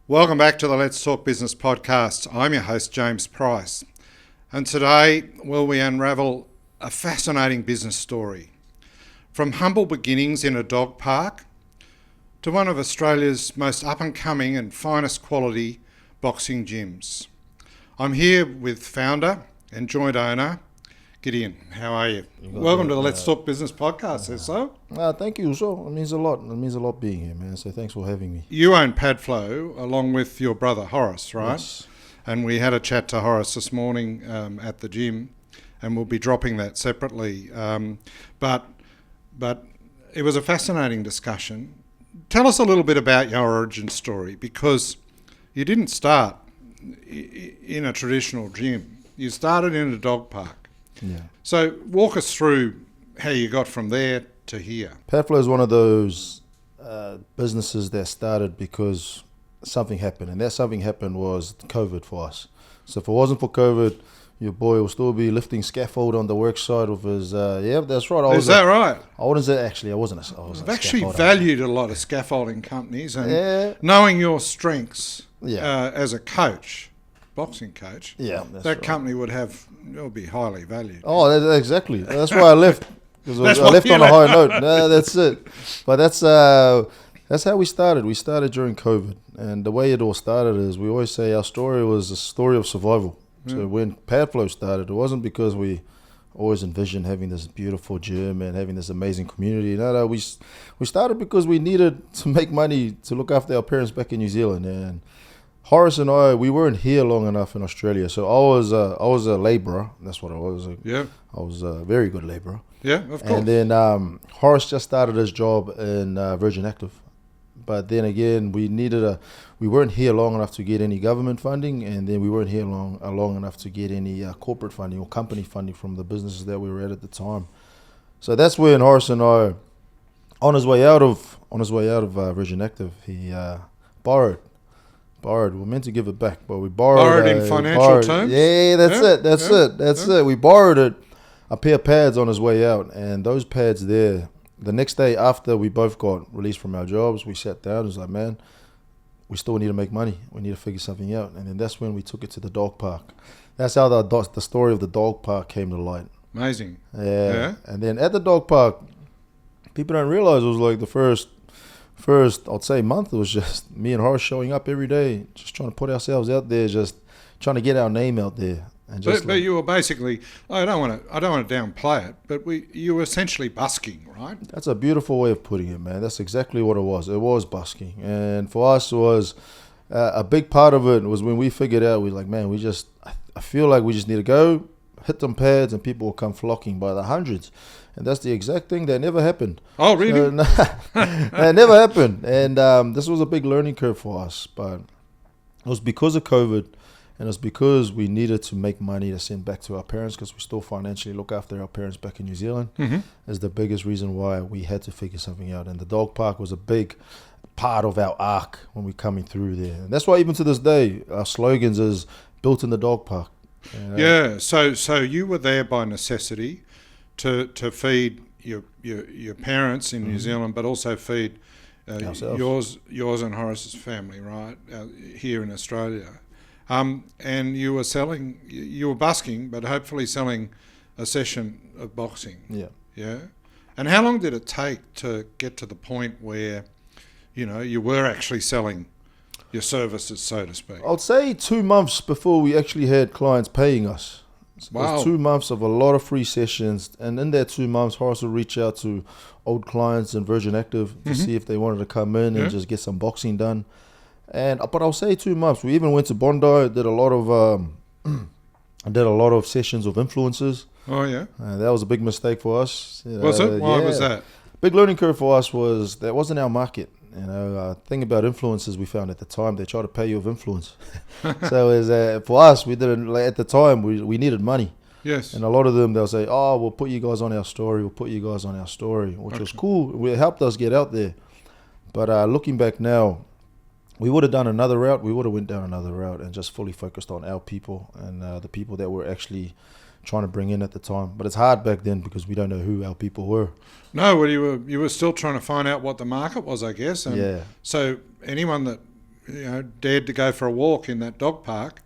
Welcome back to the Let's Talk Business podcast. I'm your host, James Price. And today, we unravel a fascinating business story. From humble beginnings in a dog park to one of Australia's most up-and-coming and finest quality boxing gyms. I'm here with founder and joint owner, Gideon. How are you? Welcome to the Let's Talk Business podcast, so. Thank you. So it means a lot. It means a lot being here, man. So thanks for having me. You own Padflow along with your brother Horace, right? Yes. And we had a chat to Horace this morning at the gym, and we'll be dropping that separately. But it was a fascinating discussion. Tell us a little bit about your origin story, because you didn't start in a traditional gym. You started in a dog park. Yeah. So walk us through how you got from there to here. Padflow is one of those businesses that started because something happened, and that something happened was COVID for us. So if it wasn't for COVID, your boy will still be lifting scaffold on the work side of his. Yeah, that's right. Is that right? I wouldn't say actually. I wasn't. I've actually valued a lot of scaffolding companies, and Yeah. knowing your strengths Yeah. as a coach, boxing coach, Yeah, that's that right. company would be highly valued. Oh, exactly. That's why I left. Because That's I why left you on a left. high note. No, that's it. But that's how we started. We started during COVID, and the way it all started is we always say our story was a story of survival. So when Padflow started, it wasn't because we always envisioned having this beautiful gym and having this amazing community. No, we started because we needed to make money to look after our parents back in New Zealand. And Horace and I, we weren't here long enough in Australia. So I was a labourer. That's what I was. Yeah, I was a very good labourer. yeah, of course. And then Horace just started his job in Virgin Active. But then again, we weren't here long enough to get any government funding, and then we weren't here long enough to get any corporate funding or company funding from the businesses that we were at the time. So that's when Horace and I, on his way out of Virgin Active, he borrowed. We're meant to give it back, but we Borrowed in financial terms? Yeah, that's Yeah. it. We borrowed a pair of pads on his way out, and those pads there. The next day after we both got released from our jobs, we sat down and was like, man, we still need to make money. We need to figure something out. And then that's when we took it to the dog park. That's how the story of the dog park came to light. Amazing. Yeah. Yeah. And then at the dog park, people don't realize it was like the first I'd say month, it was just me and Horace showing up every day, just trying to put ourselves out there, just trying to get our name out there. And just But you were basically, I don't want to downplay it, but you were essentially busking, right? That's a beautiful way of putting it, man. That's exactly what it was. It was busking. And for us, it was a big part of it was when we figured out, we were like, man, I feel like we just need to go, hit them pads, and people will come flocking by the hundreds. And that's the exact thing that never happened. Oh, really? That never happened. And this was a big learning curve for us. But it was because of COVID. And it's because we needed to make money to send back to our parents, because we still financially look after our parents back in New Zealand. Mm-hmm. Is the biggest reason why we had to figure something out. And the dog park was a big part of our arc when we're coming through there. And that's why even to this day, our slogans is built in the dog park. You know? Yeah. So you were there by necessity to feed your parents in New Zealand, but also feed Ourselves. yours and Horace's family, right, here in Australia. And you were busking, but hopefully selling a session of boxing. Yeah. Yeah. And how long did it take to get to the point where, you were actually selling your services, so to speak? I'd say 2 months before we actually had clients paying us. So it Wow. was 2 months of a lot of free sessions. And in that 2 months, Horace would reach out to old clients in Virgin Active to see if they wanted to come in and just get some boxing done. But I'll say 2 months. We even went to Bondi, did a lot of sessions of influencers. Oh, yeah. That was a big mistake for us. Was it? Why was that? Big learning curve for us was that wasn't our market. Thing about influencers we found at the time, they try to pay you with influence. So for us, we didn't. At the time, we needed money. Yes. And a lot of them, they'll say, "Oh, we'll put you guys on our story. We'll put you guys on our story," which was cool. It helped us get out there. But looking back now, we would have done another route. We would have went down another route and just fully focused on our people and the people that were actually trying to bring in at the time. But it's hard back then because we don't know who our people were. No, well, you were still trying to find out what the market was, I guess. And Yeah. So anyone dared to go for a walk in that dog park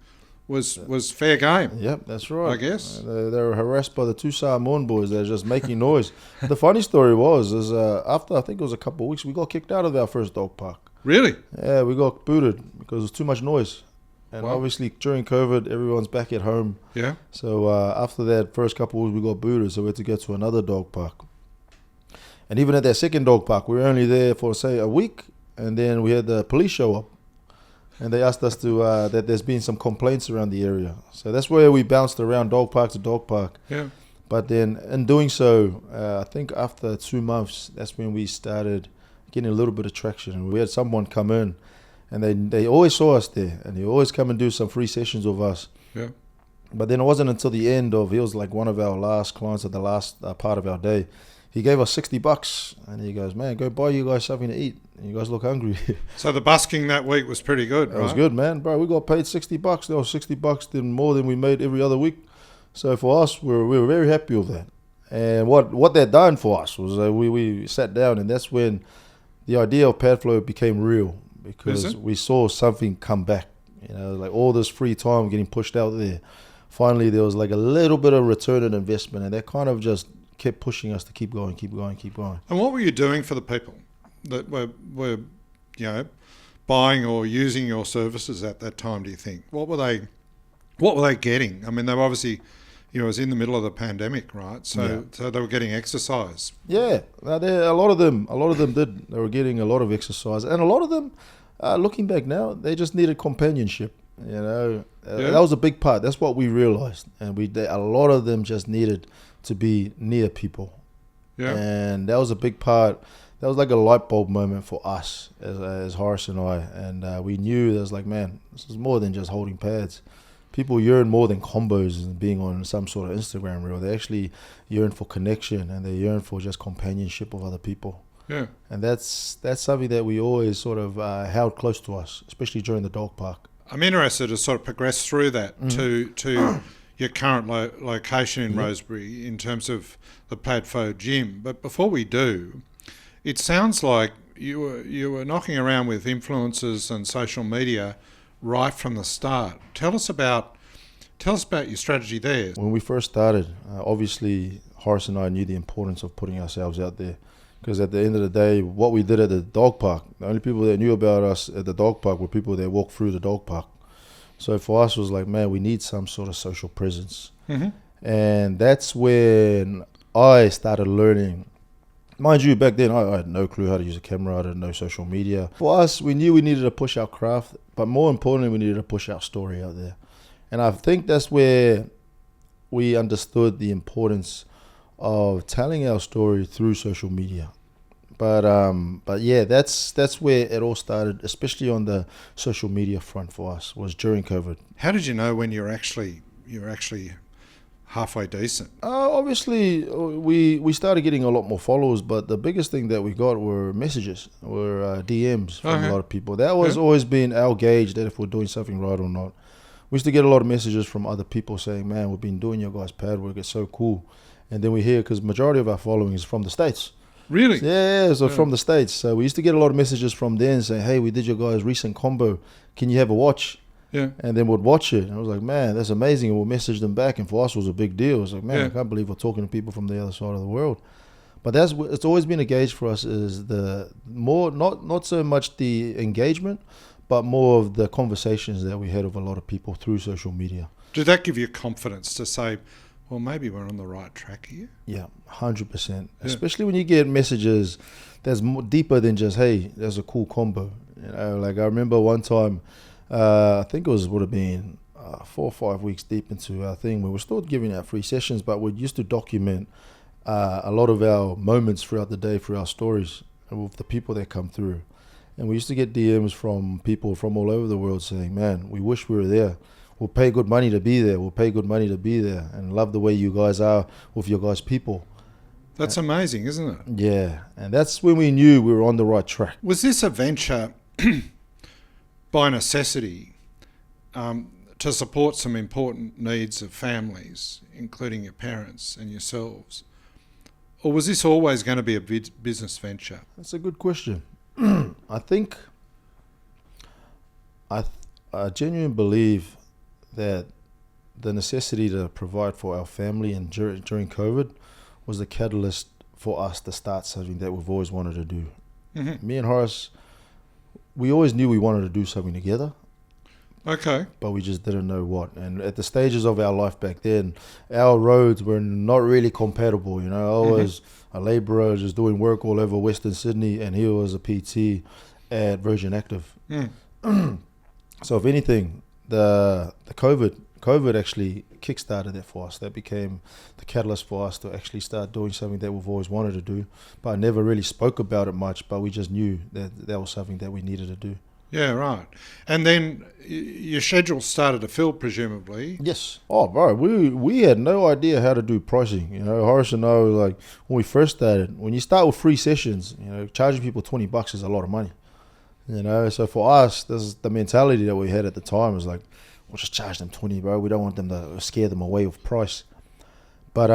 was fair game. Yep, that's right. I guess. They were harassed by the two Samoan boys. They're just making noise. The funny story is after I think it was a couple of weeks, we got kicked out of our first dog park. Really? Yeah, we got booted because it was too much noise. And Wow. obviously during COVID, everyone's back at home. Yeah. So after that first couple of weeks, we got booted. So we had to go to another dog park. And even at that second dog park, we were only there for, say, a week. And then we had the police show up. And they asked us that there's been some complaints around the area. So that's where we bounced around dog park to dog park. Yeah. But then in doing so, I think after 2 months, that's when we started getting a little bit of traction. And we had someone come in, and they always saw us there. And they always come and do some free sessions with us. Yeah. But then it wasn't until the end he was like one of our last clients at the last part of our day. He gave us $60 and he goes, man, go buy you guys something to eat. You guys look hungry. So the busking that week was pretty good, right? It was good, man. Bro, we got paid $60. That was $60 more than we made every other week. So for us, we were very happy with that. And what that done for us was we sat down, and that's when the idea of Padflow became real, because we saw something come back. Like all this free time getting pushed out there. Finally, there was like a little bit of return on investment, and that kind of just kept pushing us to keep going. And what were you doing for the people that were buying or using your services at that time, do you think? What were they getting? I mean, they were obviously, it was in the middle of the pandemic, right? So they were getting exercise. Yeah, a lot of them did. They were getting a lot of exercise, and a lot of them, looking back now, they just needed companionship. That was a big part. That's what we realized, and a lot of them just needed to be near people. Yeah, and that was a big part. That was like a light bulb moment for us as Horace and I, and we knew that was like, man, this is more than just holding pads. People yearn more than combos and being on some sort of Instagram reel. They actually yearn for connection, and they yearn for just companionship of other people. Yeah, and that's something that we always sort of held close to us, especially during the dog park. I'm interested to sort of progress through that to your current location in Rosebery in terms of the Padflow gym. But before we do, it sounds like you were knocking around with influencers and social media right from the start. Tell us about your strategy there. When we first started, obviously Horace and I knew the importance of putting ourselves out there, because at the end of the day, what we did at the dog park, the only people that knew about us at the dog park were people that walked through the dog park. So for us, it was like, man, we need some sort of social presence. Mm-hmm. And that's when I started learning. Mind you, back then, I had no clue how to use a camera. I didn't know social media. For us, we knew we needed to push our craft, but more importantly, we needed to push our story out there. And I think that's where we understood the importance of telling our story through social media. But yeah, that's where it all started, especially on the social media front for us, was during COVID. How did you know when you're actually halfway decent? Obviously, we started getting a lot more followers, but the biggest thing that we got were messages, were DMs from a lot of people. That was always been our gauge that if we're doing something right or not. We used to get a lot of messages from other people saying, man, we've been doing your guys' pad work, it's so cool. And then we hear, because majority of our following is from the States. Really? Yeah, from the States. So we used to get a lot of messages from them saying, hey, we did your guys' recent combo. Can you have a watch? Yeah. And then we'd watch it. And I was like, man, that's amazing. And we'll message them back. And for us, it was a big deal. It was like, man, I can't believe we're talking to people from the other side of the world. But it's always been a gauge for us, is the more, not so much the engagement, but more of the conversations that we had with a lot of people through social media. Did that give you confidence to say, well, maybe we're on the right track here? Yeah, 100%. Yeah. Especially when you get messages that's more deeper than just, hey, there's a cool combo. Like I remember one time, I think it would have been 4 or 5 weeks deep into our thing, we were still giving out free sessions, but we used to document a lot of our moments throughout the day, through our stories, with the people that come through. And we used to get DMs from people from all over the world saying, man, we wish we were there. We'll pay good money to be there. We'll pay good money to be there, and love the way you guys are with your guys' people. That's amazing, isn't it? Yeah, and that's when we knew we were on the right track. Was this a venture by necessity to support some important needs of families, including your parents and yourselves? Or was this always going to be a big, business venture? That's a good question. I think I genuinely believe that the necessity to provide for our family and during COVID was the catalyst for us to start something that we've always wanted to do. Mm-hmm. Me and Horace, we always knew we wanted to do something together. Okay. But we just didn't know what. And at the stages of our life back then, our roads were not really compatible. You know, I was a labourer just doing work all over Western Sydney, and he was a PT at Virgin Active. So if anything, the COVID actually kickstarted that for us. That became the catalyst for us to actually start doing something that we've always wanted to do, but I never really spoke about it much, but we just knew that that was something that we needed to do. Yeah, right. And then your schedule started to fill, presumably. Yes. Oh, bro, we had no idea how to do pricing. You know, Horace and I were like, when we first started, when you start with free sessions, you know, charging people $20 is a lot of money. You know, so for us, this is the mentality that we had at the time was like, we'll just charge them 20, bro. We don't want them to scare them away with price. But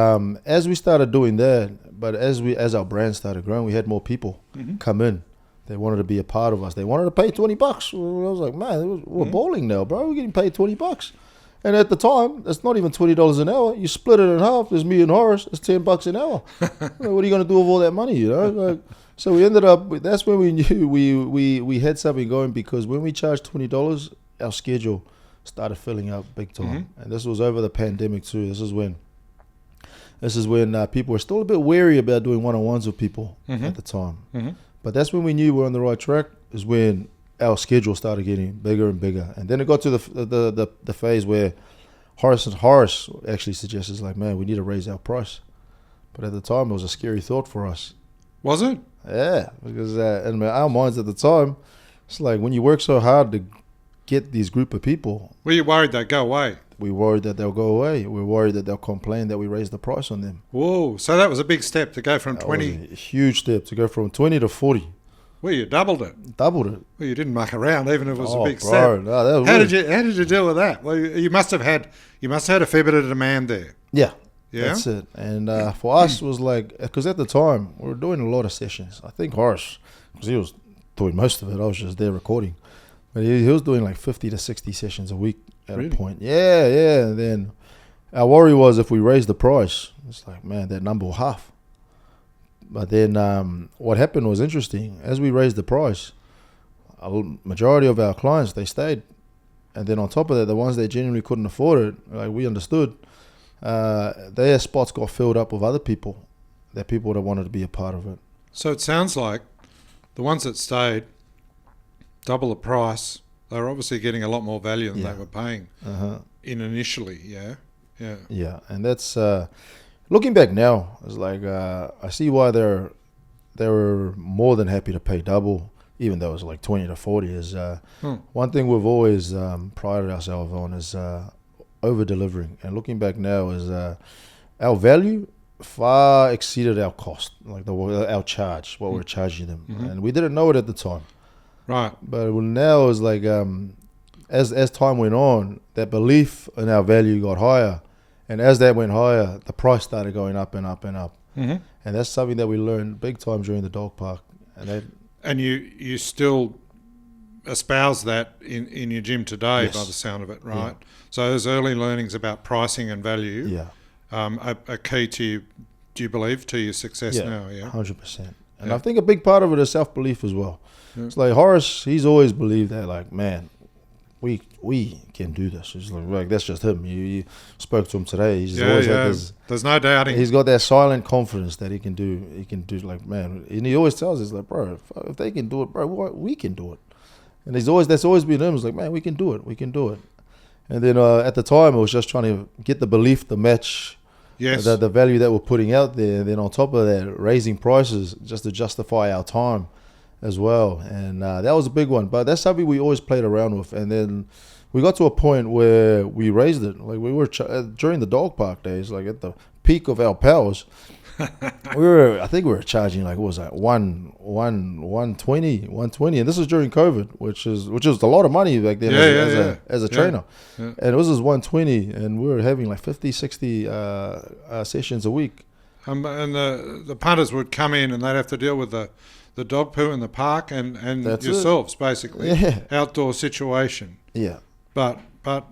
as we started doing that, but as our brand started growing, we had more people come in. They wanted to be a part of us. They wanted to pay $20. I was like, man, we're balling now, bro. We're getting paid $20. And at the time, it's not even $20 an hour. You split it in half. There's me and Horace. It's $10 an hour. What are you going to do with all that money, you know? Like, so we ended up, that's when we knew we had something going, because when we charged $20, our schedule started filling up big time. And this was over the pandemic too. This is when people were still a bit wary about doing one-on-ones with people at the time. But that's when we knew we were on the right track, is when our schedule started getting bigger and bigger. And then it got to the phase where Horace actually suggested, like, man, we need to raise our price. But at the time, it was a scary thought for us. Was it? Yeah, because in our minds at the time, it's like when you work so hard to get these group of people. Were you worried they'd go away? We worried that they'll go away. We're worried that they'll complain that we raised the price on them. Whoa, so that was a big step to go from 20. That was a huge step to go from 20 to 40. Well, you doubled it. Doubled it. Well, you didn't muck around, even if it was a big bro, step. No, that was How weird. did you deal with that? Well, you must have had a fair bit of demand there. Yeah. Yeah? That's it. And for us, it was like, because at the time, we were doing a lot of sessions. I think Horace, because he was doing most of it, I was just there recording. But he was doing like 50 to 60 sessions a week at a point. Yeah. And then our worry was if we raised the price, it's like, man, that number will half. But then what happened was interesting. As we raised the price, a majority of our clients, they stayed. And then on top of that, the ones that genuinely couldn't afford it, like we understood, their spots got filled up with other people that wanted to be a part of it. So it sounds like the ones that stayed, double the price, they were obviously getting a lot more value than they were paying in initially, Yeah, and that's, looking back now, it's like, I see why they were more than happy to pay double, even though it was like 20 to 40. Is one thing we've always prided ourselves on is over-delivering. And looking back now is our value far exceeded our cost, like our charge, what we're charging them. And we didn't know it at the time. Right. But now is like, as time went on, that belief in our value got higher. And as that went higher, the price started going up and up and up. And that's something that we learned big time during the dog park. And you still espouse that in your gym today, Yes. by the sound of it, right? Yeah. So those early learnings about pricing and value are key to, do you believe, to your success now? Yeah, 100%. And I think a big part of it is self-belief as well. It's like Horace, he's always believed that, like, man, we can do this. It's like that's just him. You spoke to him today. He's always had this, there's no doubting. He's got that silent confidence that he can do. Like, man, and he always tells us, like, bro, if they can do it, bro, we can do it. And that's always been him. It's like, man, we can do it. And then at the time, I was just trying to get the belief to match the value that we're putting out there. And then on top of that, raising prices just to justify our time as well. And that was a big one. But that's something we always played around with. And then we got to a point where we raised it. Like we were during the dog park days, like at the peak of our powers. I think we were charging like, what was that, 120, and this was during COVID, which was a lot of money back then as a trainer. And it was just 120, and we were having like 50, 60 sessions a week. And the punters would come in and they'd have to deal with the the dog poo in the park and That's yourselves, basically. Yeah. Outdoor situation. Yeah. But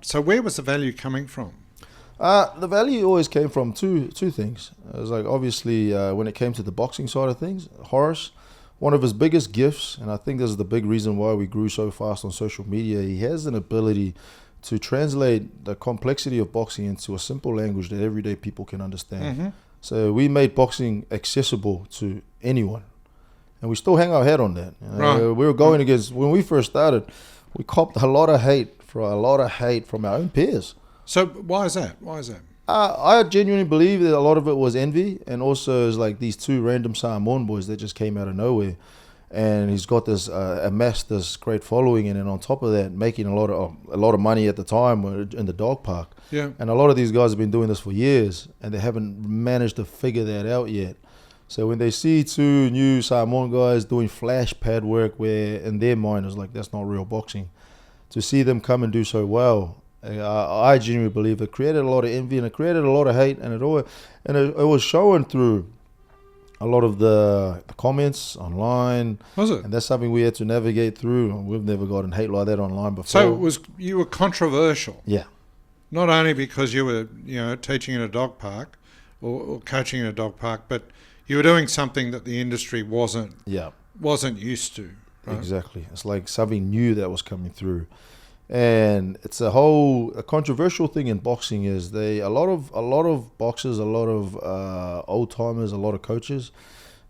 so where was the value coming from? The value always came from two things. It was like, obviously, when it came to the boxing side of things, Horace, one of his biggest gifts, and I think this is the big reason why we grew so fast on social media, he has an ability to translate the complexity of boxing into a simple language that everyday people can understand. Mm-hmm. So we made boxing accessible to anyone. And we still hang our head on that. Right. We were going against, when we first started, we copped a lot of hate from our own peers. So why is that? Why is that? I genuinely believe that a lot of it was envy, and also is like these two random Samoan boys that just came out of nowhere, and he's got this amassed this great following, and then on top of that, making a lot of money at the time in the dog park. Yeah. And a lot of these guys have been doing this for years, and they haven't managed to figure that out yet. So when they see two new Samoan guys doing flash pad work, where in their mind is like, that's not real boxing, to see them come and do so well, I genuinely believe it created a lot of envy, and it created a lot of hate, and it was showing through a lot of the comments online. Was it? And that's something we had to navigate through. We've never gotten hate like that online before. So you were controversial. Yeah. Not only because you were, teaching in a dog park or coaching in a dog park, but you were doing something that the industry wasn't used to. Right? Exactly. It's like something new that was coming through. And it's a controversial thing in boxing is a lot of boxers, a lot of old timers, a lot of coaches,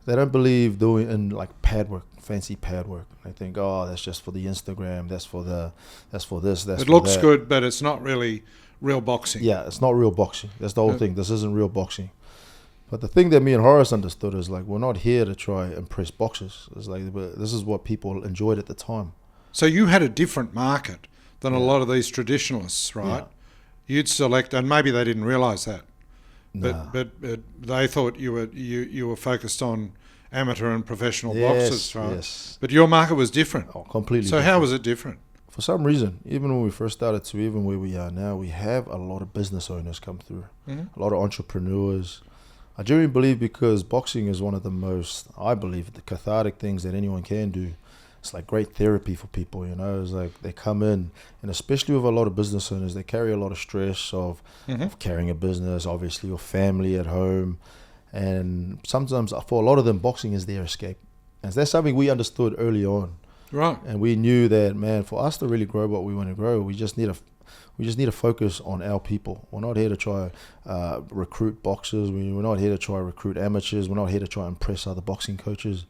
they don't believe doing in like pad work, fancy pad work. They think, oh, that's just for the Instagram, that's for this. It looks good, but it's not really real boxing. Yeah, it's not real boxing. That's the whole thing. This isn't real boxing. But the thing that me and Horace understood is like, we're not here to try and impress boxers. It's like, this is what people enjoyed at the time. So you had a different market than a lot of these traditionalists, right? Yeah. You'd select, and maybe they didn't realise that, Nah. but they thought you were focused on amateur and professional boxers, right? Yes. But your market was different. Oh, completely. So different. how was it different? For some reason, even when we first started to even where we are now, we have a lot of business owners come through, Mm-hmm. a lot of entrepreneurs. I genuinely believe because boxing is one of the most, I believe, the cathartic things that anyone can do. It's like great therapy for people, It's like they come in, and especially with a lot of business owners, they carry a lot of stress of carrying a business, obviously, your family at home. And sometimes for a lot of them, boxing is their escape. And that's something we understood early on. Right. And we knew that, man, for us to really grow what we want to grow, we just need to focus on our people. We're not here to try recruit boxers. We're not here to try recruit amateurs. We're not here to try impress other boxing coaches.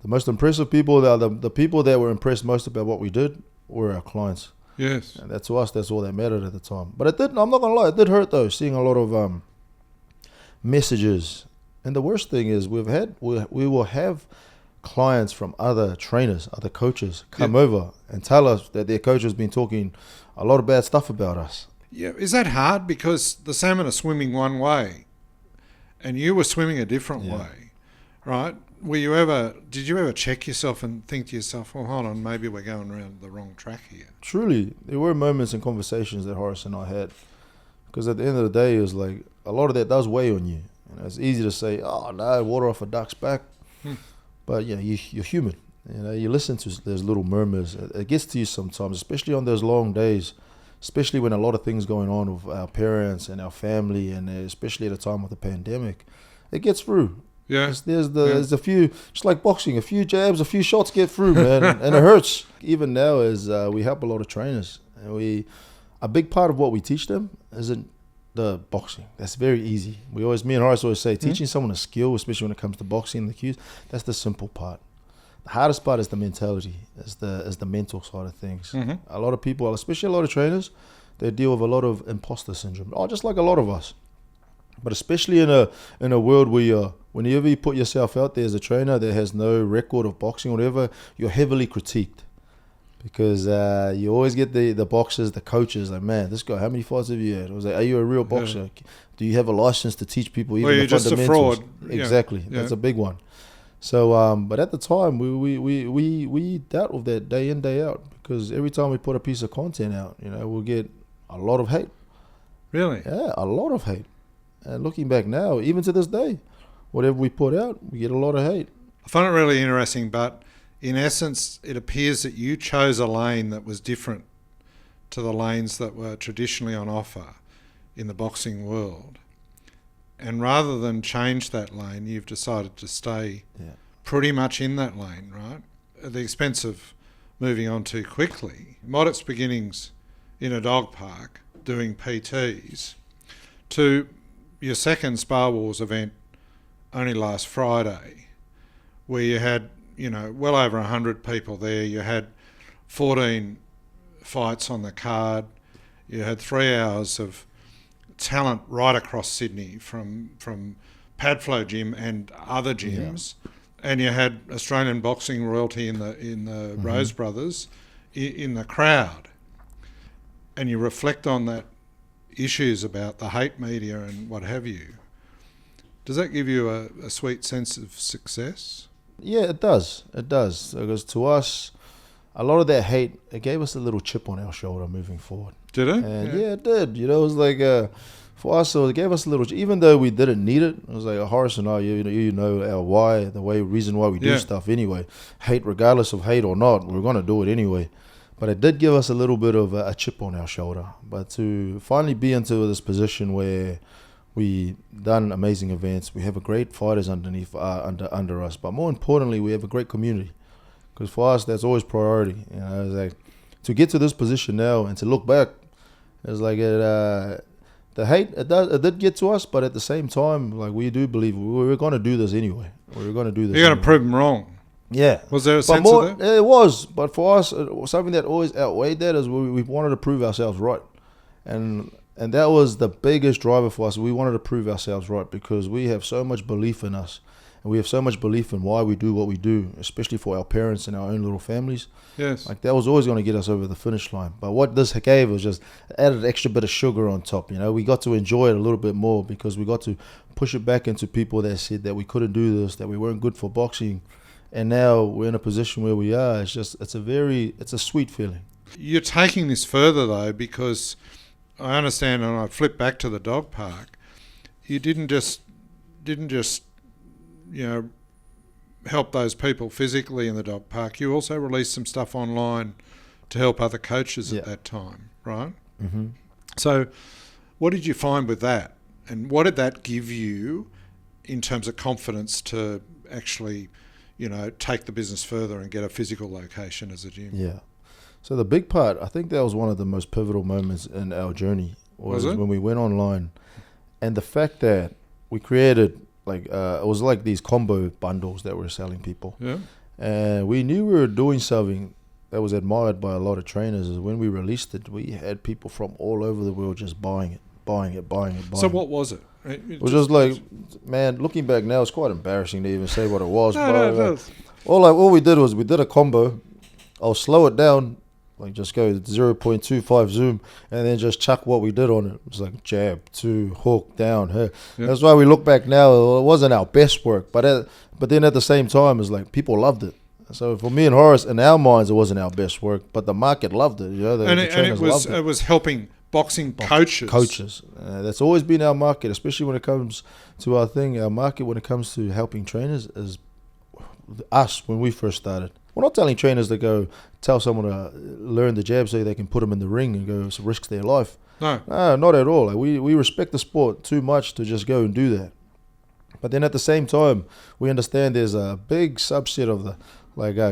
The most impressive people, the people that were impressed most about what we did were our clients. Yes. And to us, that's all that mattered at the time. But it didn't, I'm not going to lie, it did hurt though, seeing a lot of messages. And the worst thing is we will have clients from other trainers, other coaches come over and tell us that their coach has been talking a lot of bad stuff about us. Yeah. Is that hard? Because the salmon are swimming one way and you were swimming a different way, right? Did you ever check yourself and think to yourself, well, hold on, maybe we're going around the wrong track here? Truly, there were moments and conversations that Horace and I had. Because at the end of the day, it was like, a lot of that does weigh on you. It's easy to say, oh, no, water off a duck's back. But, you're human. You listen to those little murmurs. It gets to you sometimes, especially on those long days, especially when a lot of things going on with our parents and our family, and especially at a time of the pandemic. It gets through. Yeah. There's a few, just like boxing, a few jabs, a few shots get through, man, and it hurts. Even now, as we help a lot of trainers, and a big part of what we teach them isn't the boxing. That's very easy. Me and Horace always say, teaching someone a skill, especially when it comes to boxing and the cues, that's the simple part. The hardest part is the mentality, is the mental side of things. A lot of people, especially a lot of trainers, they deal with a lot of imposter syndrome. Just like a lot of us. But especially in a world where whenever you put yourself out there as a trainer that has no record of boxing or whatever, you're heavily critiqued. Because you always get the boxers, the coaches, like, man, this guy, how many fights have you had? I was like, are you a real boxer? Do you have a license to teach people even the fundamentals? Just a fraud. Exactly. That's a big one. So, but at the time, we dealt with that day in, day out. Because every time we put a piece of content out, we'll get a lot of hate. Really? Yeah, a lot of hate. And looking back now, even to this day, whatever we put out, we get a lot of hate. I find it really interesting, but in essence, it appears that you chose a lane that was different to the lanes that were traditionally on offer in the boxing world. And rather than change that lane, you've decided to stay pretty much in that lane, right? At the expense of moving on too quickly. Modest beginnings in a dog park doing PTs to your second Spa Wars event only last Friday, where you had, well over 100 people there. You had 14 fights on the card. You had 3 hours of talent right across Sydney from Padflow Gym and other gyms, and you had Australian boxing royalty in the Rose Brothers in the crowd, and you reflect on that issues about the hate media and what have you. Does that give you a sweet sense of success? Yeah, it does. It does, because to us, a lot of that hate, it gave us a little chip on our shoulder moving forward. Did it? And yeah, it did. It was like, for us, so it gave us a little, even though we didn't need it. It was like, Horace and I, you know our why, reason why we do stuff anyway. Hate, regardless of hate or not, we're going to do it anyway. But it did give us a little bit of a chip on our shoulder. But to finally be into this position where we done amazing events, we have a great fighters underneath, under us, but more importantly, we have a great community. Because for us, that's always priority. It's like, to get to this position now and to look back, it's like the hate, it did get to us, but at the same time, like, we do believe we're going to do this anyway. We're going to do this. You're going to prove them wrong. Yeah. Was there a sense of that? It was, but for us, something that always outweighed that is we wanted to prove ourselves right. And that was the biggest driver for us. We wanted to prove ourselves right because we have so much belief in us. And we have so much belief in why we do what we do, especially for our parents and our own little families. Yes. Like, that was always going to get us over the finish line. But what this gave was just added an extra bit of sugar on top. We got to enjoy it a little bit more because we got to push it back into people that said that we couldn't do this, that we weren't good for boxing. And now we're in a position where we are. It's a sweet feeling. You're taking this further though, because I understand, and I flip back to the dog park, you didn't just help those people physically in the dog park. You also released some stuff online to help other coaches at that time, right? Mm-hmm. So what did you find with that? And what did that give you in terms of confidence to actually, take the business further and get a physical location as a gym? Yeah. So the big part, I think that was one of the most pivotal moments in our journey was when we went online. And the fact that we created, it was like these combo bundles that we're selling people. Yeah. And we knew we were doing something that was admired by a lot of trainers. Is when we released it, we had people from all over the world just buying it. So what was it? It was just like, man, looking back now, it's quite embarrassing to even say what it was. All we did was we did a combo. I'll slow it down, like just go 0.25 zoom, and then just chuck what we did on it. It was like jab, 2, hook, down. Hey. Yeah. That's why we look back now, it wasn't our best work. But then at the same time, it's like people loved it. So for me and Horace, in our minds, it wasn't our best work, but the market loved it. It was helping boxing coaches. That's always been our market, especially when it comes to our thing. Our market when it comes to helping trainers is us when we first started. We're not telling trainers to go tell someone to learn the jab so they can put them in the ring and go risk their life. No, not at all. Like, we respect the sport too much to just go and do that. But then at the same time, we understand there's a big subset of the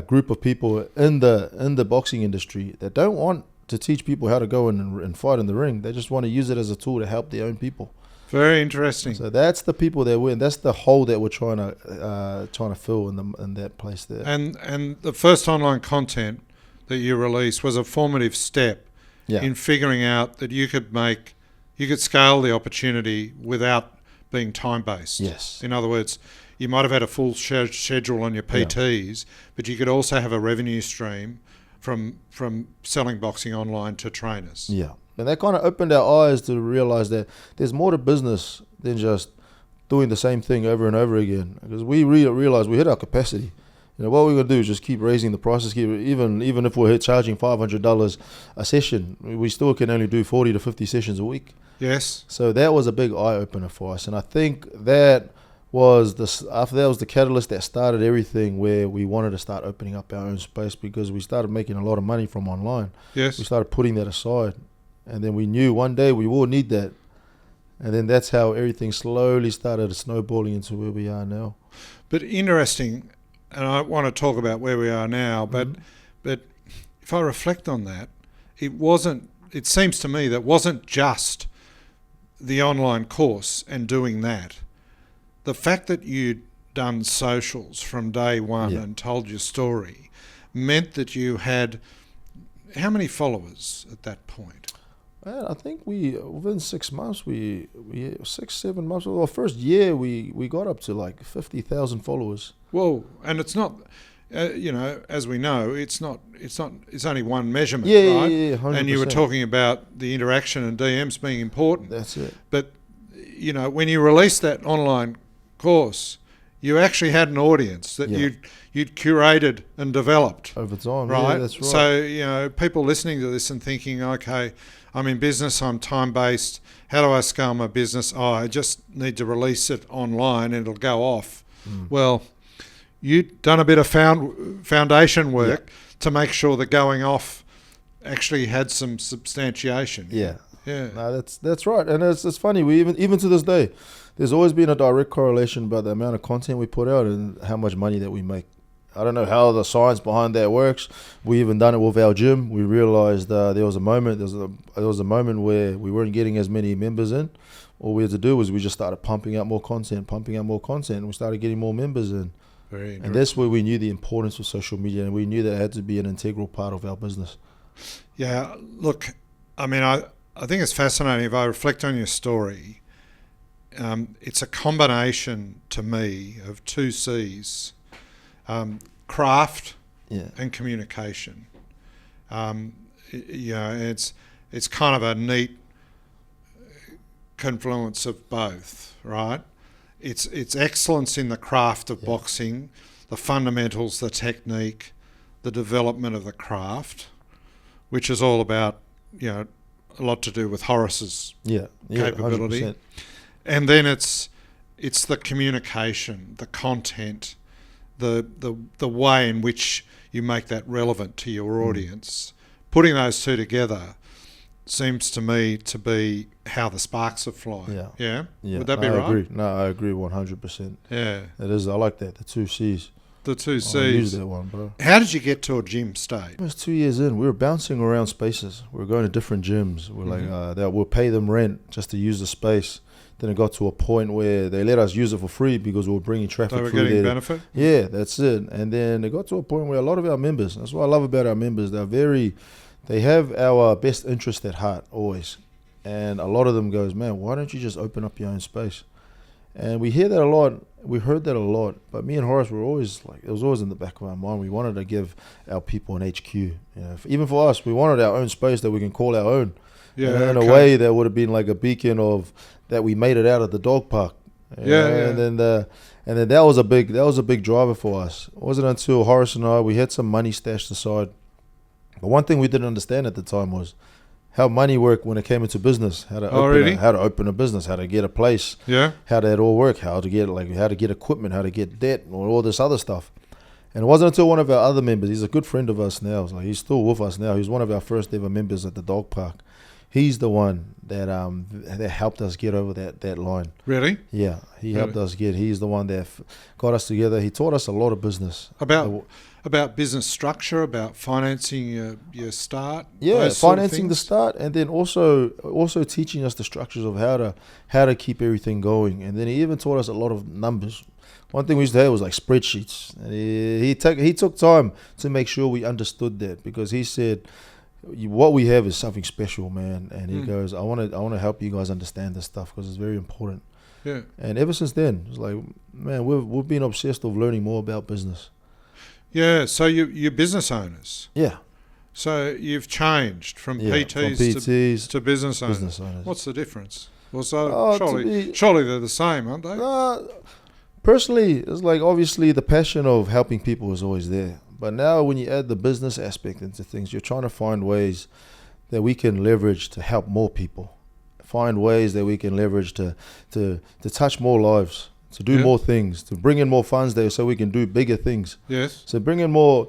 group of people in the boxing industry that don't want to teach people how to go and fight in the ring. They just want to use it as a tool to help their own people. Very interesting. So that's the people that we're in. That's the hole that we're trying to fill in that place there. And the first online content that you released was a formative step in figuring out that you could scale the opportunity without being time based. Yes. In other words, you might have had a full schedule on your PTs, but you could also have a revenue stream from selling boxing online to trainers. Yeah. And that kind of opened our eyes to realize that there's more to business than just doing the same thing over and over again. Because we realized we hit our capacity. What we're going to do is just keep raising the prices. Even if we're charging $500 a session, we still can only do 40 to 50 sessions a week. Yes. So that was a big eye-opener for us. And I think that was this. After that was the catalyst that started everything, where we wanted to start opening up our own space because we started making a lot of money from online. Yes. We started putting that aside, and then we knew one day we will need that, and then that's how everything slowly started snowballing into where we are now. But interesting, and I want to talk about where we are now, but if I reflect on that, it seems to me that wasn't just the online course and doing that. The fact that you'd done socials from day one and told your story meant that you had how many followers at that point? Well, I think within 6 months, 6-7 months, our first year, we got up to like 50,000 followers. Whoa! And it's not, as we know, it's only one measurement, Yeah, right? yeah, 100%. And you were talking about the interaction and DMs being important. That's it. But, when you released that online course, you actually had an audience that you'd curated and developed Over time, right? Yeah, that's right. So, people listening to this and thinking, okay, I'm in business, I'm time-based, how do I scale my business? Oh, I just need to release it online and it'll go off. Well, you'd done a bit of foundation work to make sure the going off actually had some substantiation. Yeah. Yeah. No, that's right. And it's funny, we even to this day, there's always been a direct correlation about the amount of content we put out and how much money that we make. I don't know how the science behind that works. We even done it with our gym. We realized there was a moment where we weren't getting as many members in. All we had to do was we just started pumping out more content, and we started getting more members in. Very interesting. And that's where we knew the importance of social media, and we knew that it had to be an integral part of our business. Yeah, look, I mean, I think it's fascinating. If I reflect on your story, it's a combination to me of two C's, craft and communication. It's kind of a neat confluence of both, right? It's excellence in the craft of boxing, the fundamentals, the technique, the development of the craft, which is all about, a lot to do with Horace's capability. 100%. And then it's the communication, the content, the way in which you make that relevant to your audience. Putting those two together seems to me to be how the sparks are flying. Yeah? Would that be right? I agree. No, I agree 100%. Yeah. It is. I like that. The two C's. The two C's. I use that one, bro. How did you get to a gym state? It was 2 years in. We were bouncing around spaces. We were going to different gyms. We're like, we'll pay them rent just to use the space. Then it got to a point where they let us use it for free because we were bringing traffic through there. They were getting benefit? Yeah, that's it. And then it got to a point where a lot of our members, that's what I love about our members, they have our best interest at heart always. And a lot of them goes, man, why don't you just open up your own space? And we hear that a lot. We heard that a lot. But me and Horace were always like, it was always in the back of our mind. We wanted to give our people an HQ. Even for us, we wanted our own space that we can call our own. Yeah, and in a way, that would have been like a beacon of that we made it out of the dog park. And then that was a big driver for us. It wasn't until Horace and we had some money stashed aside. But one thing we didn't understand at the time was how money worked when it came into business. How to open a business, how to get a place. Yeah. How that all work, how to get equipment, how to get debt, or all this other stuff. And it wasn't until one of our other members, he's a good friend of us now, he's still with us now. He's one of our first ever members at the dog park. He's the one that helped us get over that line. Really? Yeah, he helped us get. He's the one that got us together. He taught us a lot of business. About business structure, about financing your start. Yeah, financing the start, and then also teaching us the structures of how to keep everything going. And then he even taught us a lot of numbers. One thing we used to have was like spreadsheets. And he took time to make sure we understood that, because he said, what we have is something special, man. And he goes, I want to help you guys understand this stuff because it's very important. Yeah. And ever since then, it's like, man, we've been obsessed with learning more about business. Yeah. So you're business owners. Yeah. So you've changed from PTs to business owners. What's the difference? Well, surely they're the same, aren't they? Personally, it's like obviously the passion of helping people is always there. But now when you add the business aspect into things, you're trying to find ways that we can leverage to help more people. Find ways that we can leverage to touch more lives, to do more things, to bring in more funds there so we can do bigger things. Yes. So bring in more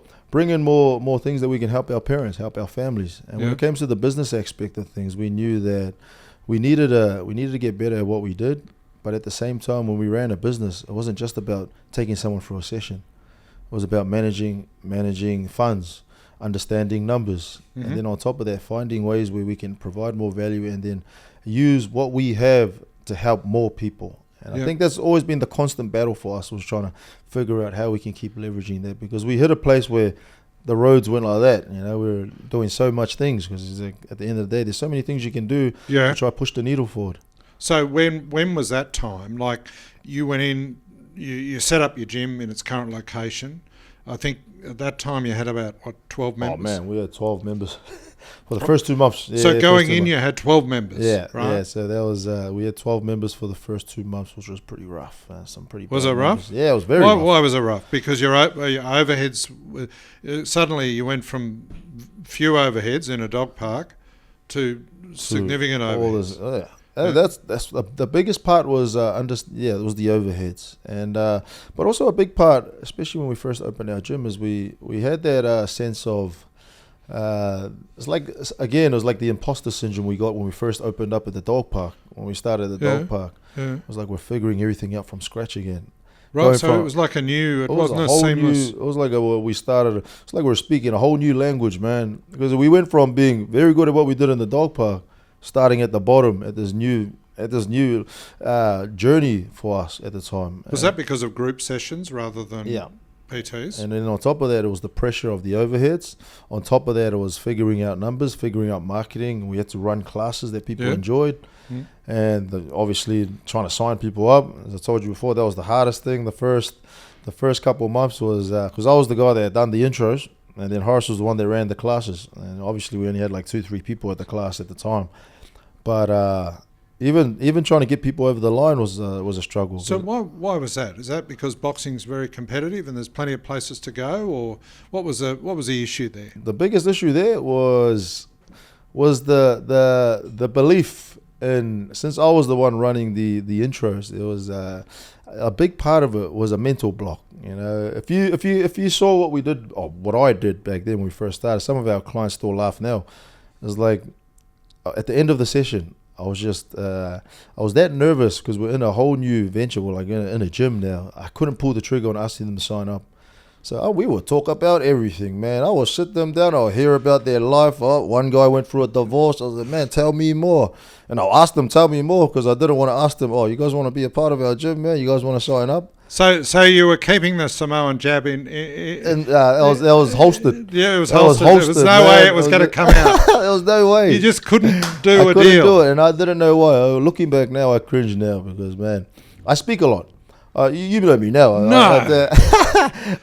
things that we can help our parents, help our families. And when it comes to the business aspect of things, we knew that we needed to get better at what we did. But at the same time, when we ran a business, it wasn't just about taking someone for a session. It was about managing funds, understanding numbers, and then on top of that, finding ways where we can provide more value and then use what we have to help more people. And I think that's always been the constant battle for us, was trying to figure out how we can keep leveraging that, because we hit a place where the roads went like that. You know, we were doing so much things, because at the end of the day, there's so many things you can do to try to push the needle forward. So when was that time? Like, you went in, you set up your gym in its current location. I think at that time you had about, 12 members? Oh, man, we had 12 members for the first 2 months. So going in, you had 12 members, right? Yeah, so that was, we had 12 members for the first 2 months, which was pretty rough. Some pretty Was it rough? Members. Yeah, it was very rough. Why was it rough? Because your overheads, suddenly you went from few overheads in a dog park to significant overheads. That's the biggest part was it was the overheads, and but also a big part, especially when we first opened our gym, is we had that sense of it was like the imposter syndrome we got when we first opened up at the dog park. When we started at the dog park, it was like we're figuring everything out from scratch again. Right, so it was like it wasn't seamless. It was like it's like we're speaking a whole new language, man, because we went from being very good at what we did in the dog park, starting at the bottom at this new journey for us at the time. Was that because of group sessions rather than PTs? And then on top of that, it was the pressure of the overheads. On top of that, it was figuring out numbers, figuring out marketing. We had to run classes that people enjoyed. And obviously trying to sign people up. As I told you before, that was the hardest thing. The first couple of months was because I was the guy that had done the intros, and then Horace was the one that ran the classes. And obviously we only had like 2-3 people at the class at the time. But even trying to get people over the line was a struggle. So why was that? Is that because boxing's very competitive and there's plenty of places to go, or what was the issue there? The biggest issue there was the belief. And since I was the one running the intros, it was a big part of it was a mental block. You know, if you saw what we did, or what I did back then when we first started, some of our clients still laugh now. It was like at the end of the session, I was that nervous because we're in a whole new venture. We're like in a gym now. I couldn't pull the trigger on asking them to sign up. So we would talk about everything, man. I would sit them down. I would hear about their life. One guy went through a divorce. I was like, man, tell me more. And I'll ask them, tell me more, because I didn't want to ask them, you guys want to be a part of our gym, man? You guys want to sign up? So you were keeping the Samoan jab in that was hosted. Yeah, it was hosted. There was no way it was going to come out. There was no way. You just couldn't do I a couldn't deal. do it, and I didn't know why. Looking back now, I cringe now because, man, I speak a lot. You know me now. No.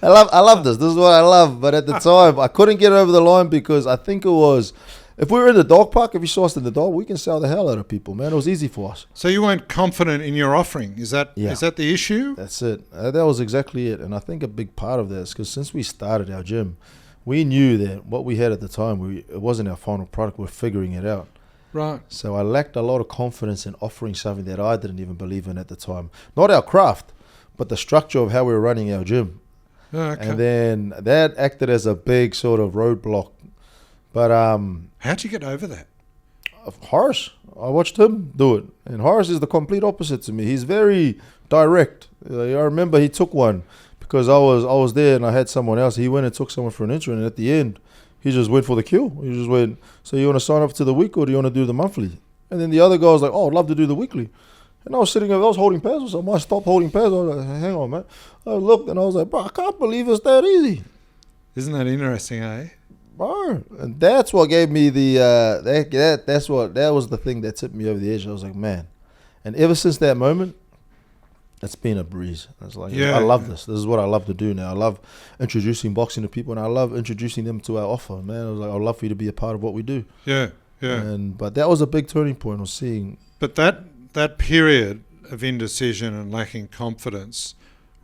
I love this. This is what I love. But at the time, I couldn't get over the line because I think it was, if we were in the dog park, if you saw us in the dog, we can sell the hell out of people, man. It was easy for us. So you weren't confident in your offering. Is that the issue? That's it. That was exactly it. And I think a big part of that is because since we started our gym, we knew that what we had at the time, it wasn't our final product. We're figuring it out. Right. So I lacked a lot of confidence in offering something that I didn't even believe in at the time. Not our craft, but the structure of how we were running our gym. Okay. And then that acted as a big sort of roadblock. But how'd you get over that? Horace, I watched him do it. And Horace is the complete opposite to me. He's very direct. I remember he took one because I was there and I had someone else. He went and took someone for an intro, and at the end, he just went for the kill. He just went, so you want to sign up to the week or do you want to do the monthly? And then the other guy was like, I'd love to do the weekly. And I was sitting there, I was holding pads, so I stopped holding pads. I was like, hang on, man. I looked and I was like, bro, I can't believe it's that easy. Isn't that interesting, eh? Bro, and that's what gave me the, that was the thing that tipped me over the edge. I was like, man. And ever since that moment, it's been a breeze. It's like, I love this. This is what I love to do now. I love introducing boxing to people, and I love introducing them to our offer, man. I was like, I'd love for you to be a part of what we do. Yeah. But that was a big turning point. Was seeing. But that period of indecision and lacking confidence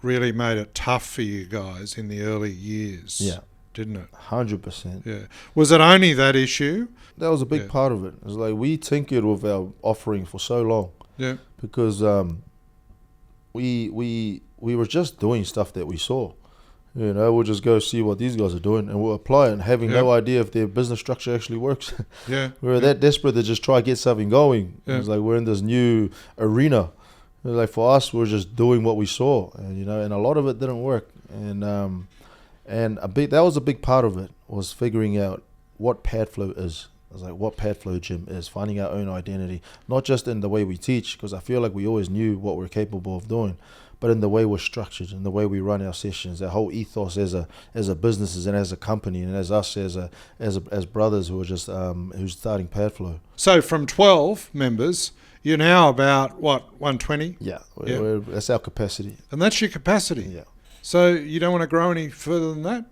really made it tough for you guys in the early years. Yeah. Didn't it? 100%. Yeah. Was it only that issue? That was a big part of it. It was like we tinkered with our offering for so long. Yeah. Because we were just doing stuff that we saw. We'll just go see what these guys are doing and we'll apply it, and having no idea if their business structure actually works. Yeah. We're that desperate to just try to get something going. Yeah. It's like we're in this new arena. Like for us, we're just doing what we saw, and and a lot of it didn't work. And that was a big part of it, was figuring out what pad flow is. It was like what pad flow gym is, finding our own identity, not just in the way we teach, because I feel like we always knew what we're capable of doing, but in the way we're structured, in the way we run our sessions, our whole ethos as a business and as a company, and as us as brothers who are just who's starting pad flow. So from 12 members, you're now about what, 120? Yeah, that's our capacity. And that's your capacity. Yeah. So you don't want to grow any further than that?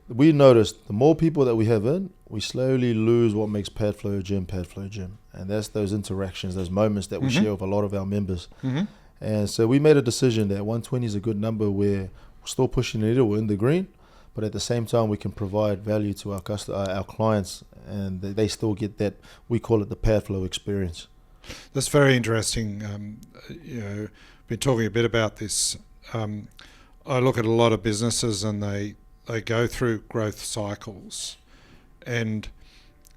We noticed the more people that we have in, we slowly lose what makes pad flow gym. And that's those interactions, those moments that we share with a lot of our members. Mm-hmm. And so we made a decision that 120 is a good number where we're still pushing the needle, we're in the green, but at the same time we can provide value to our clients, and they still get that, we call it the pad flow experience. That's very interesting. Been talking a bit about this. I look at a lot of businesses and they go through growth cycles, and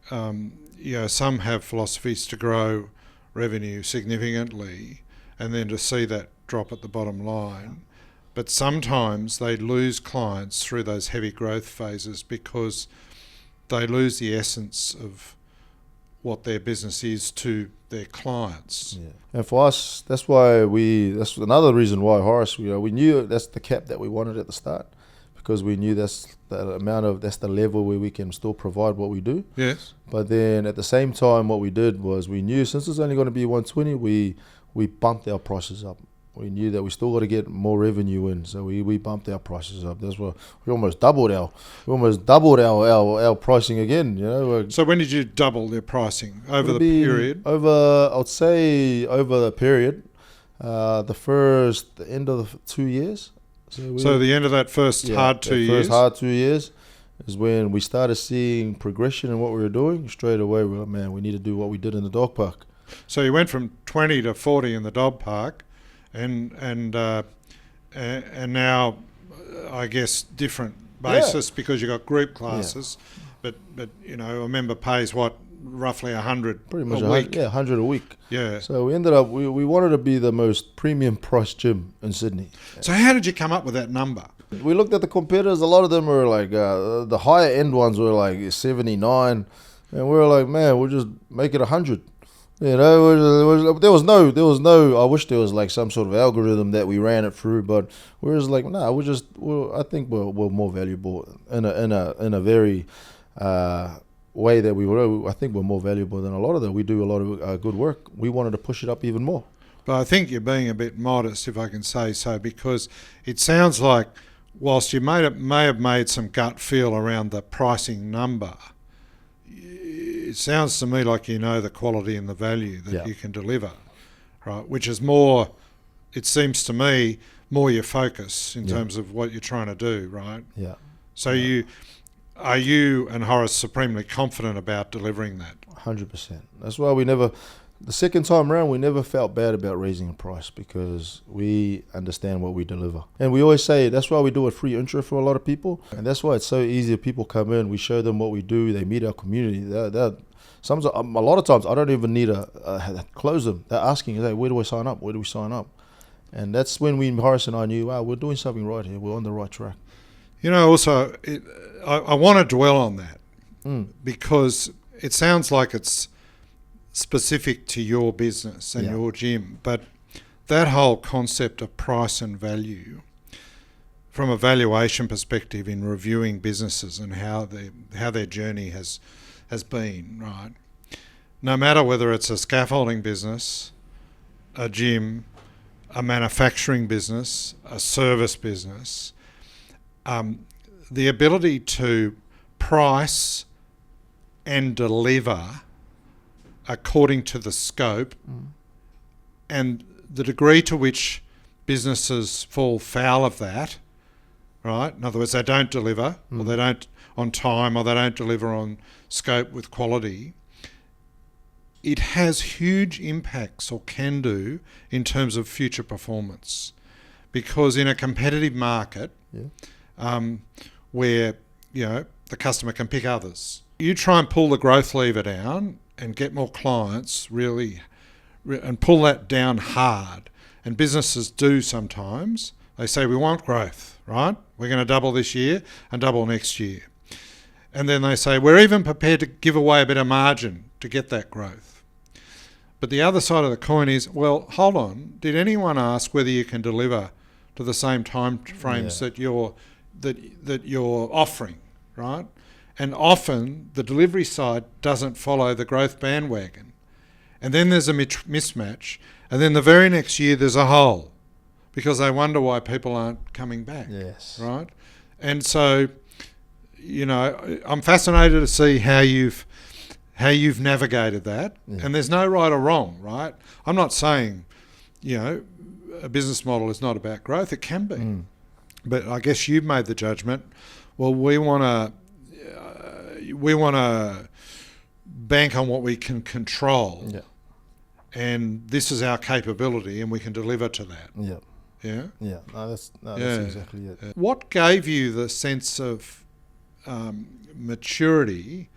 some have philosophies to grow revenue significantly and then to see that drop at the bottom line. But sometimes they lose clients through those heavy growth phases because they lose the essence of what their business is to their clients. Yeah. And for us, that's another reason why Horace, we knew that's the cap that we wanted at the start, because we knew that's the level where we can still provide what we do. Yes. But then at the same time, what we did was we knew since it's only going to be 120, we bumped our prices up. We knew that we still got to get more revenue in, so we bumped our prices up. That's what we almost doubled our pricing again. So when did you double their pricing over the period? I'd say over the period, the end of the 2 years. So the end of that first hard 2 years. First hard 2 years is when we started seeing progression in what we were doing. Straight away, we were like, man, we need to do what we did in the dog park. So you went from 20 to 40 in the dog park. And now, I guess, different basis because you got group classes, but a member pays what, roughly 100 pretty much a week. 100 a week. Yeah. So we ended up we wanted to be the most premium price gym in Sydney. So how did you come up with that number? We looked at the competitors. A lot of them were like the higher end ones were like 79, and we were like, man, we'll just make it 100. There was no. I wish there was like some sort of algorithm that we ran it through, but we're just like, nah. I think we're more valuable in a very way that we were. I think we're more valuable than a lot of them. We do a lot of good work. We wanted to push it up even more. But I think you're being a bit modest, if I can say so, because it sounds like whilst you may have made some gut feel around the pricing number, it sounds to me like you know the quality and the value that you can deliver, right? Which is more, it seems to me, more your focus in terms of what you're trying to do, right? Yeah. So are you and Horace supremely confident about delivering that? 100%. That's why the second time around, we never felt bad about raising a price because we understand what we deliver. And we always say that's why we do a free intro for a lot of people. And that's why it's so easy if people come in, we show them what we do, they meet our community. A lot of times I don't even need to close them. They're asking, hey, where do I sign up? Where do we sign up? And that's when Horace and I knew, wow, we're doing something right here. We're on the right track. Also, I want to dwell on that because it sounds like it's specific to your business and your gym, but that whole concept of price and value from a valuation perspective in reviewing businesses and how their journey has been, right? No matter whether it's a scaffolding business, a gym, a manufacturing business, a service business, the ability to price and deliver according to the scope and the degree to which businesses fall foul of that, right? In other words, they don't deliver or they don't on time or they don't deliver on scope with quality. It has huge impacts, or can do, in terms of future performance. because in a competitive market, where the customer can pick others, you try and pull the growth lever down and get more clients and pull that down hard. And businesses do sometimes. They say, we want growth, right? We're going to double this year and double next year. And then they say, we're even prepared to give away a bit of margin to get that growth. But the other side of the coin is, well, hold on, did anyone ask whether you can deliver to the same time frames that you're offering, right? And often the delivery side doesn't follow the growth bandwagon. And then there's a mismatch. And then the very next year there's a hole because they wonder why people aren't coming back, right? And so, I'm fascinated to see how you've navigated that. And there's no right or wrong, right? I'm not saying, a business model is not about growth. It can be. But I guess you've made the judgment, well, we want to bank on what we can control. Yeah. And this is our capability and we can deliver to that. Yeah. Yeah? Yeah. That's exactly it. What gave you the sense of maturity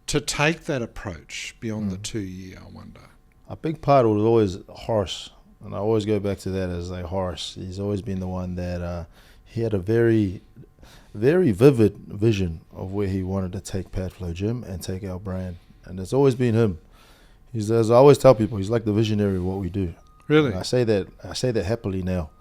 to take that approach beyond the 2 year, I wonder? A big part was always Horace, and I always go back to that as like Horace. He's always been the one that he had a very, very vivid vision of where he wanted to take Padflow Gym and take our brand, and it's always been him. As I always tell people, he's like the visionary of what we do. Really? And I say that happily now.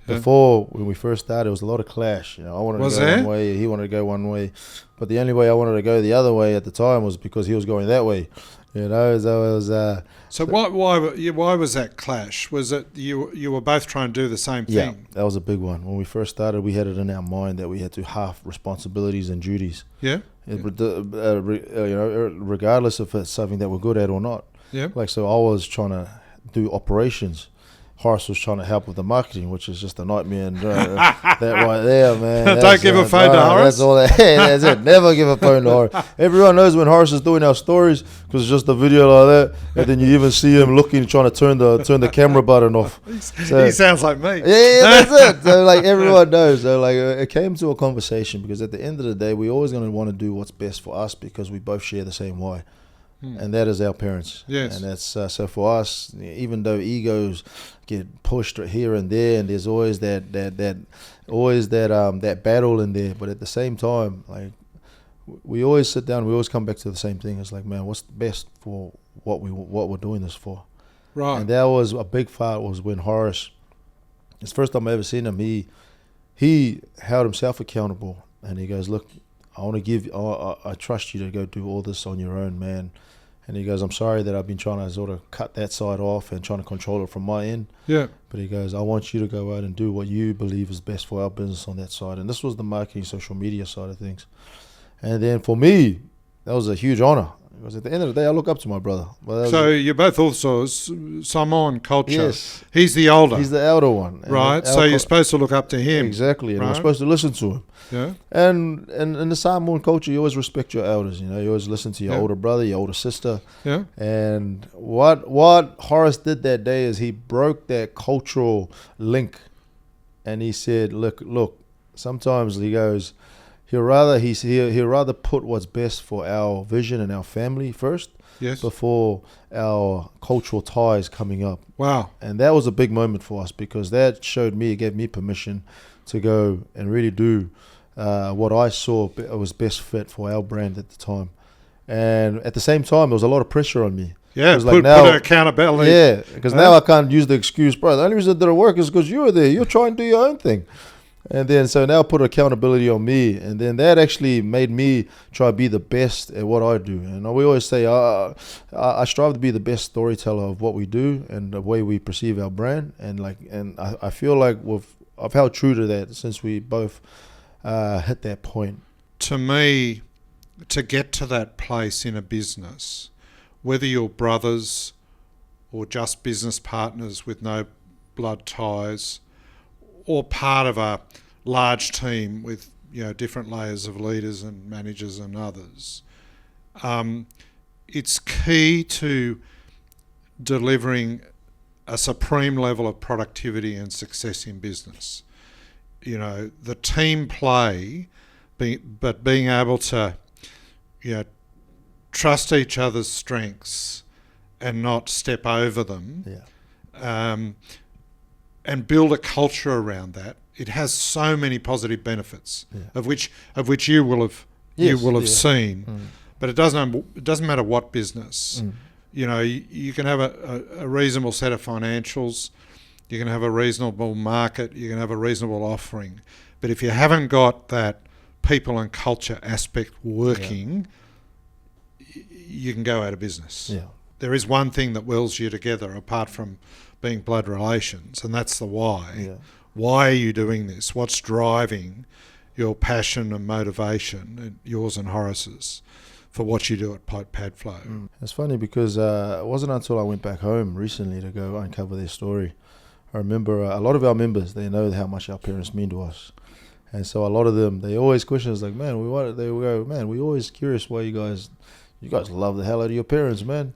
Before, when we first started, there was a lot of clash. I wanted to go one way, he wanted to go one way. But the only way I wanted to go the other way at the time was because he was going that way. So why was that clash? Was it you were both trying to do the same thing? Yeah, that was a big one. When we first started, we had it in our mind that we had to half responsibilities and duties. Yeah. Regardless if it's something that we're good at or not. Yeah. So I was trying to do operations. Horace was trying to help with the marketing, which is just a nightmare. And that right there, man. Don't give a phone to Horace. That's all. That's it. Never give a phone to Horace. Everyone knows when Horace is doing our stories because it's just a video like that, and then you even see him looking, trying to turn the camera button off. So, he sounds like me. Yeah, that's it. So everyone knows. So it came to a conversation because at the end of the day, we're always going to want to do what's best for us because we both share the same why. And that is our parents. Yes. And that's so for us, even though egos get pushed here and there, and there's always that battle in there, but at the same time, we always sit down, we always come back to the same thing. It's like, man, what's the best for what we're doing this for? Right. And that was a big part. Was when Horace, it's the first time I ever seen him, he held himself accountable, and he goes, look, I trust you to go do all this on your own, man. And he goes, I'm sorry that I've been trying to sort of cut that side off and trying to control it from my end. Yeah. But he goes, I want you to go out and do what you believe is best for our business on that side. And this was the marketing, social media side of things. And then for me, that was a huge honor. Because at the end of the day, I look up to my brother. So you're both also Samoan culture. Yes. He's the older. He's the elder one. Right. So you're supposed to look up to him. Exactly. And right? we're supposed to listen to him. Yeah. And in the Samoan culture, you always respect your elders. You always listen to your older brother, your older sister. Yeah. And what Horace did that day is he broke that cultural link, and he said, look. Sometimes he goes, he'll rather put what's best for our vision and our family first. Yes. Before our cultural ties coming up. Wow. And that was a big moment for us because that gave me permission to go and really do what I saw was best fit for our brand at the time. And at the same time, there was a lot of pressure on me. Yeah, put accountability. Yeah, because now I can't use the excuse, bro. The only reason it didn't work is because you were there. You're trying to do your own thing. And then, so now put accountability on me. And then that actually made me try to be the best at what I do. And we always say, I strive to be the best storyteller of what we do and the way we perceive our brand. And I feel like I've held true to that since we both hit that point. To me, to get to that place in a business, whether you're brothers or just business partners with no blood ties, or part of a large team with different layers of leaders and managers and others, it's key to delivering a supreme level of productivity and success in business. You know, the team play, but being able to, you know, trust each other's strengths and not step over them, and build a culture around that. It has so many positive benefits, of which you will have seen. But it doesn't matter what business. You know, you can have a reasonable set of financials, you can have a reasonable market, you can have a reasonable offering, but if you haven't got that people and culture aspect working, you can go out of business. There is one thing that welds you together apart from being blood relations, and that's the why. Why are you doing this? What's driving your passion and motivation, yours and Horace's, for what you do at Padflow? It's funny because it wasn't until I went back home recently to go uncover their story. I remember a lot of our members, they know how much our parents mean to us. And so a lot of them, they always question us like, man, we always curious why you guys love the hell out of your parents, man.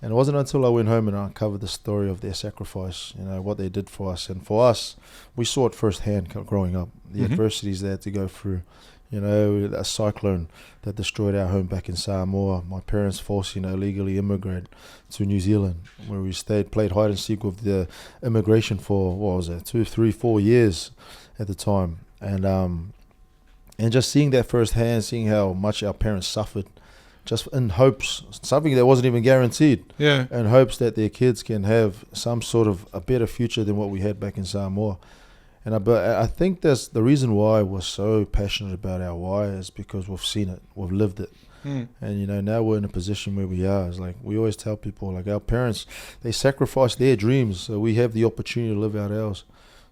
And it wasn't until I went home and I uncovered the story of their sacrifice, you know, what they did for us. And for us, we saw it firsthand growing up, the adversities they had to go through. You know, a cyclone that destroyed our home back in Samoa. My parents forced, illegally immigrate to New Zealand, where we played hide and seek with the immigration for, 2, 3, 4 years at the time. And just seeing that firsthand, seeing how much our parents suffered, just in hopes, something that wasn't even guaranteed, in hopes that their kids can have some sort of a better future than what we had back in Samoa. And I think that's the reason why we're so passionate about our why is because we've seen it, we've lived it. And now we're in a position where we are. It's like we always tell people, like our parents, they sacrificed their dreams so we have the opportunity to live out ours.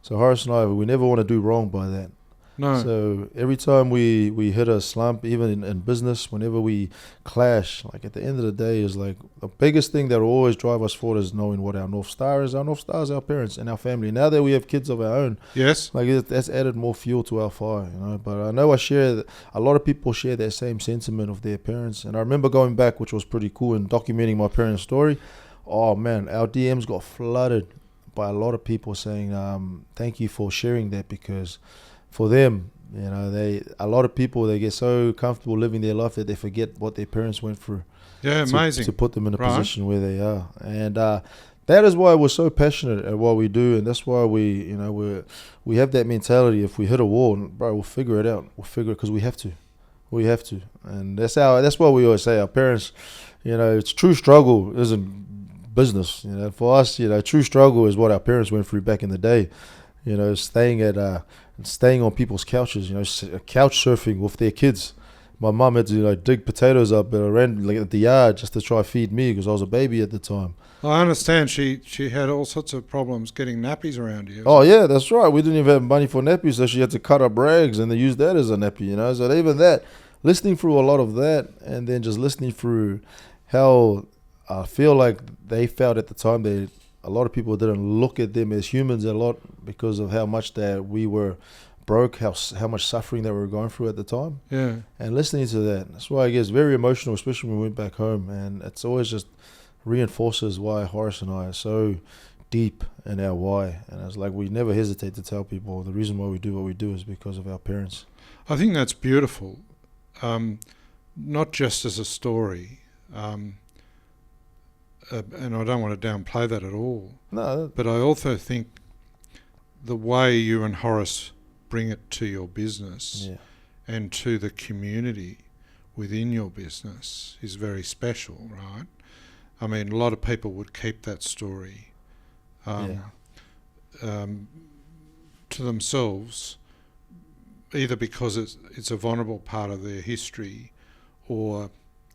So Horace and I, we never want to do wrong by that. No. So every time we hit a slump, even in business, whenever we clash, like at the end of the day is like the biggest thing that will always drive us forward is knowing what our North Star is. Our North Star is our parents and our family. Now that we have kids of our own, that's added more fuel to our fire, But I know a lot of people share that same sentiment of their parents. And I remember going back, which was pretty cool, and documenting my parents' story. Oh man, our DMs got flooded by a lot of people saying, thank you for sharing that, because for them, a lot of people, they get so comfortable living their life that they forget what their parents went through. Yeah, amazing. To put them in a position where they are. And that is why we're so passionate at what we do, and that's why we have that mentality. If we hit a wall, bro, we'll figure it out. We'll figure it because we have to. We have to. And that's what we always say. Our parents, it's true struggle isn't business. For us, true struggle is what our parents went through back in the day. Staying on people's couches, couch surfing with their kids. My mum had to dig potatoes up around at the yard just to try feed me because I was a baby at the time. I understand she had all sorts of problems getting nappies around you. Oh yeah, that's right. We didn't even have money for nappies, so she had to cut up rags and then use that as a nappy. So even that, listening through a lot of that, and then just listening through how I feel like they felt at the time. A lot of people didn't look at them as humans a lot because of how much that we were broke, how much suffering that we were going through at the time. Yeah. And listening to that's why it gets very emotional, especially when we went back home. And it's always just reinforces why Horace and I are so deep in our why. And it's like we never hesitate to tell people the reason why we do what we do is because of our parents. I think that's beautiful, not just as a story. And I don't want to downplay that at all. No. But I also think the way you and Horace bring it to your business and to the community within your business is very special, right? I mean, a lot of people would keep that story to themselves, either because it's a vulnerable part of their history or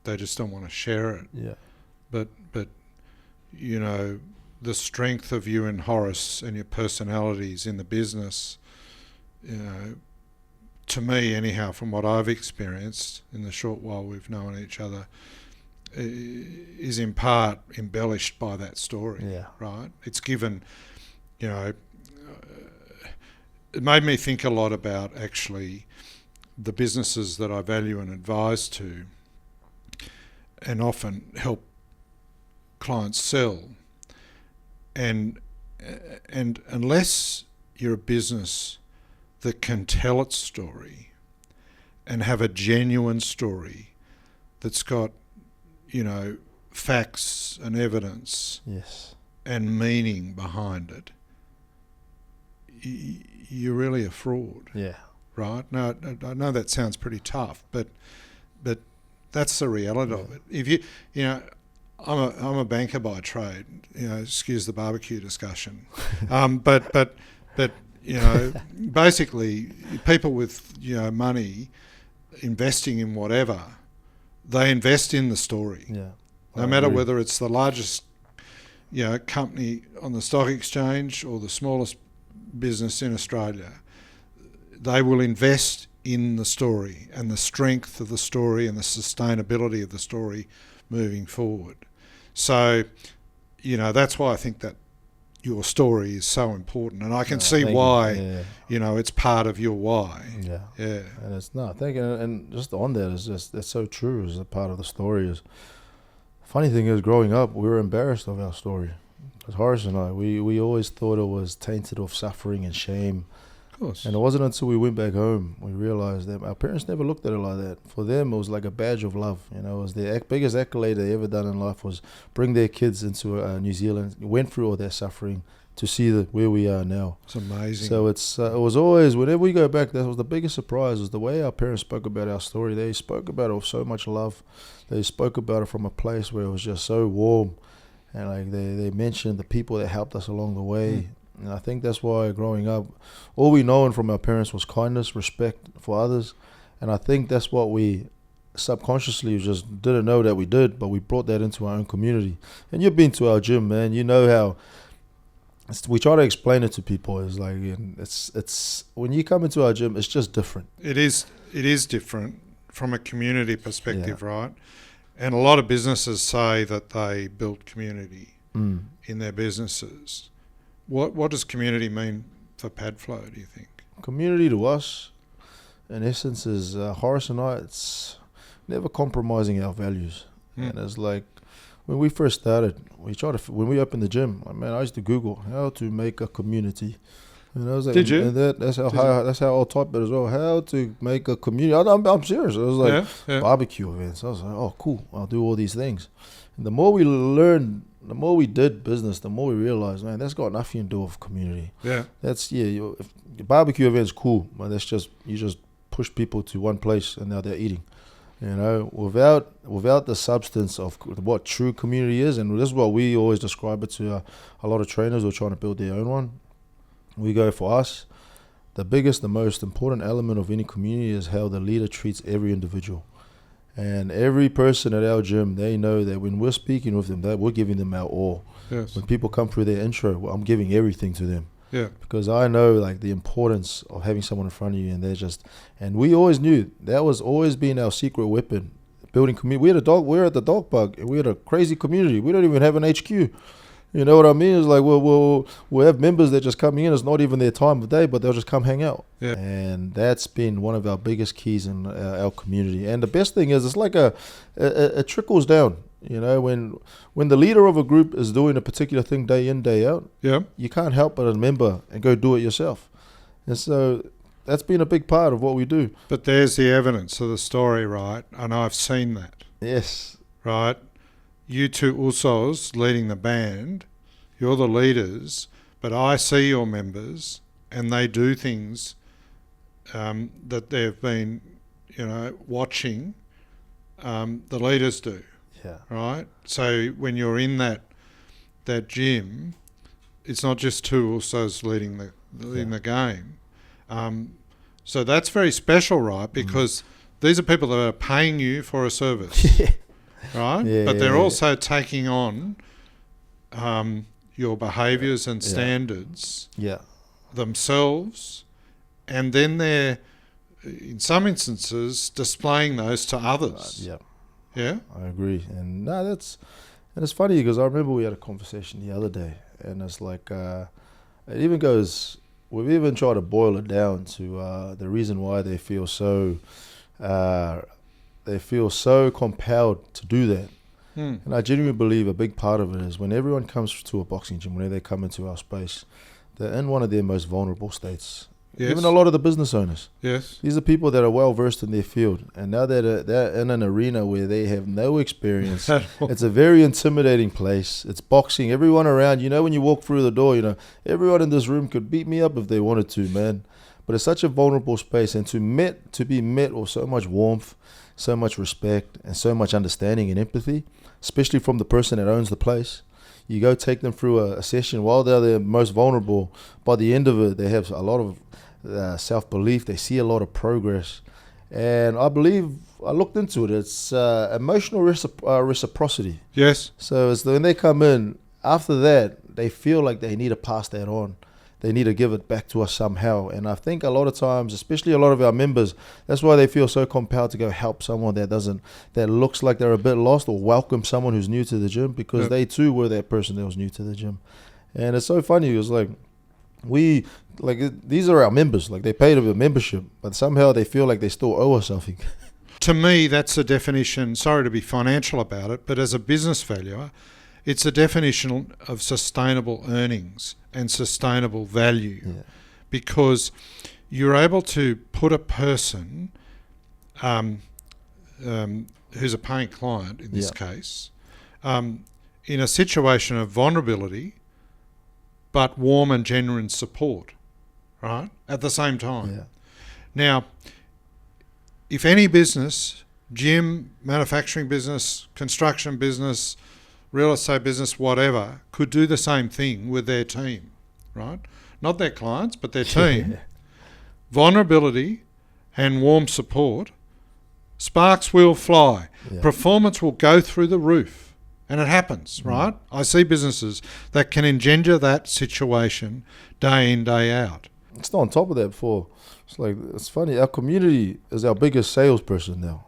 they just don't want to share it. Yeah. But the strength of you and Horace and your personalities in the business, to me anyhow, from what I've experienced in the short while we've known each other, is in part embellished by that story, right? It's given, it made me think a lot about actually the businesses that I value and advise to and often help clients sell, and And unless you're a business that can tell its story and have a genuine story that's got, facts and evidence Yes. and meaning behind it, you're really a fraud. Yeah. Right? Now, I know that sounds pretty tough, but that's the reality of it. If I'm a banker by trade. Excuse the barbecue discussion, but basically, people with money investing in whatever, they invest in the story. Yeah. No matter whether it's the largest company on the stock exchange or the smallest business in Australia, they will invest in the story and the strength of the story and the sustainability of the story moving forward. So, that's why I think that your story is so important, and I can see why. It's part of your why. Yeah. Yeah. And it's not. Thinking, and just on that is just that's so true. As a part of the story is. Funny thing is, growing up, we were embarrassed of our story. Because Horace and I, we always thought it was tainted of suffering and shame. Of course. And it wasn't until we went back home we realized that our parents never looked at it like that. For them, it was like a badge of love. It was their biggest accolade they ever done in life was bring their kids into New Zealand, went through all their suffering to see where we are now. It's amazing. So it was always, whenever we go back, that was the biggest surprise, was the way our parents spoke about our story. They spoke about it with so much love. They spoke about it from a place where it was just so warm. And like they mentioned the people that helped us along the way. And I think that's why growing up, all we known from our parents was kindness, respect for others. And I think that's what we subconsciously just didn't know that we did, but we brought that into our own community. And you've been to our gym, man. You know how we try to explain it to people. It's like it's when you come into our gym, it's just different. It is different from a community perspective, right? And a lot of businesses say that they build community in their businesses. What does community mean for Padflow, do you think? Community to us, in essence, is Horace and I, it's never compromising our values. And it's like, when we first started, when we opened the gym, I used to Google how to make a community. And I was like, did you? And that's how I'll type it as well. How to make a community. I'm serious. It was like barbecue events. I was like, oh, cool. I'll do all these things. And the more we learned, the more we did business, the more we realized, man, that's got nothing to do with community. Yeah. That's your barbecue event's cool, but that's just you just push people to one place and now they're eating. Without the substance of what true community is, and this is what we always describe it to a lot of trainers who are trying to build their own one. We go, for us, the biggest, the most important element of any community is how the leader treats every individual. And every person at our gym, they know that when we're speaking with them, that we're giving them our all. Yes. When people come through their intro, I'm giving everything to them. Yeah. Because I know like the importance of having someone in front of you, and we always knew that was always been our secret weapon, building community. We're at the dog park, and we had a crazy community. We don't even have an HQ. You know what I mean? It's like we'll have members that just come in. It's not even their time of day, but they'll just come hang out. Yeah. And that's been one of our biggest keys in our community. And the best thing is, it's like it trickles down. When the leader of a group is doing a particular thing day in, day out, you can't help but remember and go do it yourself. And so that's been a big part of what we do. But there's the evidence of the story, right? And I've seen that. Yes. Right? You two Usos leading the band, you're the leaders, but I see your members and they do things that they've been, watching the leaders do. Yeah. Right? So when you're in that gym, it's not just two Usos leading the game. So that's very special, right? Because these are people that are paying you for a service. Right? Yeah, but they're also taking on your behaviours and standards themselves, and then they're, in some instances, displaying those to others. Yeah? I agree. And it's funny because I remember we had a conversation the other day, and it's like, it even goes, we've even tried to boil it down to the reason why they feel so compelled to do that. And I genuinely believe a big part of it is when everyone comes to a boxing gym, whenever they come into our space, they're in one of their most vulnerable states. Yes. Even a lot of the business owners. Yes. These are people that are well versed in their field, and now that they're in an arena where they have no experience, it's a very intimidating place. It's boxing. Everyone around, when you walk through the door, everyone in this room could beat me up if they wanted to, man. But it's such a vulnerable space, and to be met with so much warmth, so much respect, and so much understanding and empathy, especially from the person that owns the place. You go take them through a session while they're the most vulnerable. By the end of it, they have a lot of self-belief. They see a lot of progress. And I believe, I looked into it, it's emotional reciprocity. Yes. So it's when they come in, after that, they feel like they need to pass that on. They need to give it back to us somehow. And I think a lot of times, especially a lot of our members, that's why they feel so compelled to go help someone that looks like they're a bit lost, or welcome someone who's new to the gym, because they too were that person that was new to the gym. And it's so funny. It was like, these are our members. Like, they paid a membership, but somehow they feel like they still owe us something. To me, that's a definition, sorry to be financial about it, but as a business valuer, it's a definition of sustainable earnings and sustainable value, because you're able to put a person who's a paying client in this case in a situation of vulnerability, but warm and genuine support, right, at the same time. Yeah. Now, if any business, gym, manufacturing business, construction business, real estate business, whatever, could do the same thing with their team, right? Not their clients, but their team. Vulnerability and warm support, sparks will fly. Yeah. Performance will go through the roof. And it happens, right? I see businesses that can engender that situation day in, day out. It's not on top of that before. It's funny, our community is our biggest salesperson now.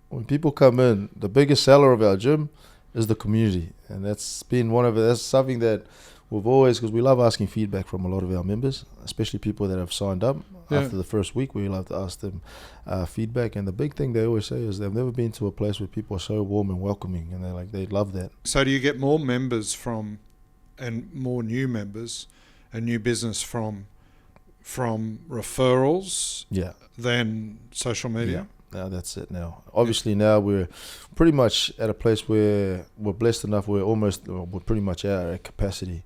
When people come in, the biggest seller of our gym is the community, and that's something that we've always, because we love asking feedback from a lot of our members, especially people that have signed up. After the first week, we love to ask them feedback, and the big thing they always say is they've never been to a place where people are so warm and welcoming, and they love that. So do you get more members and more new members and new business from referrals than social media? Now that's it now. Obviously now we're pretty much at a place where we're blessed enough, we're pretty much at capacity.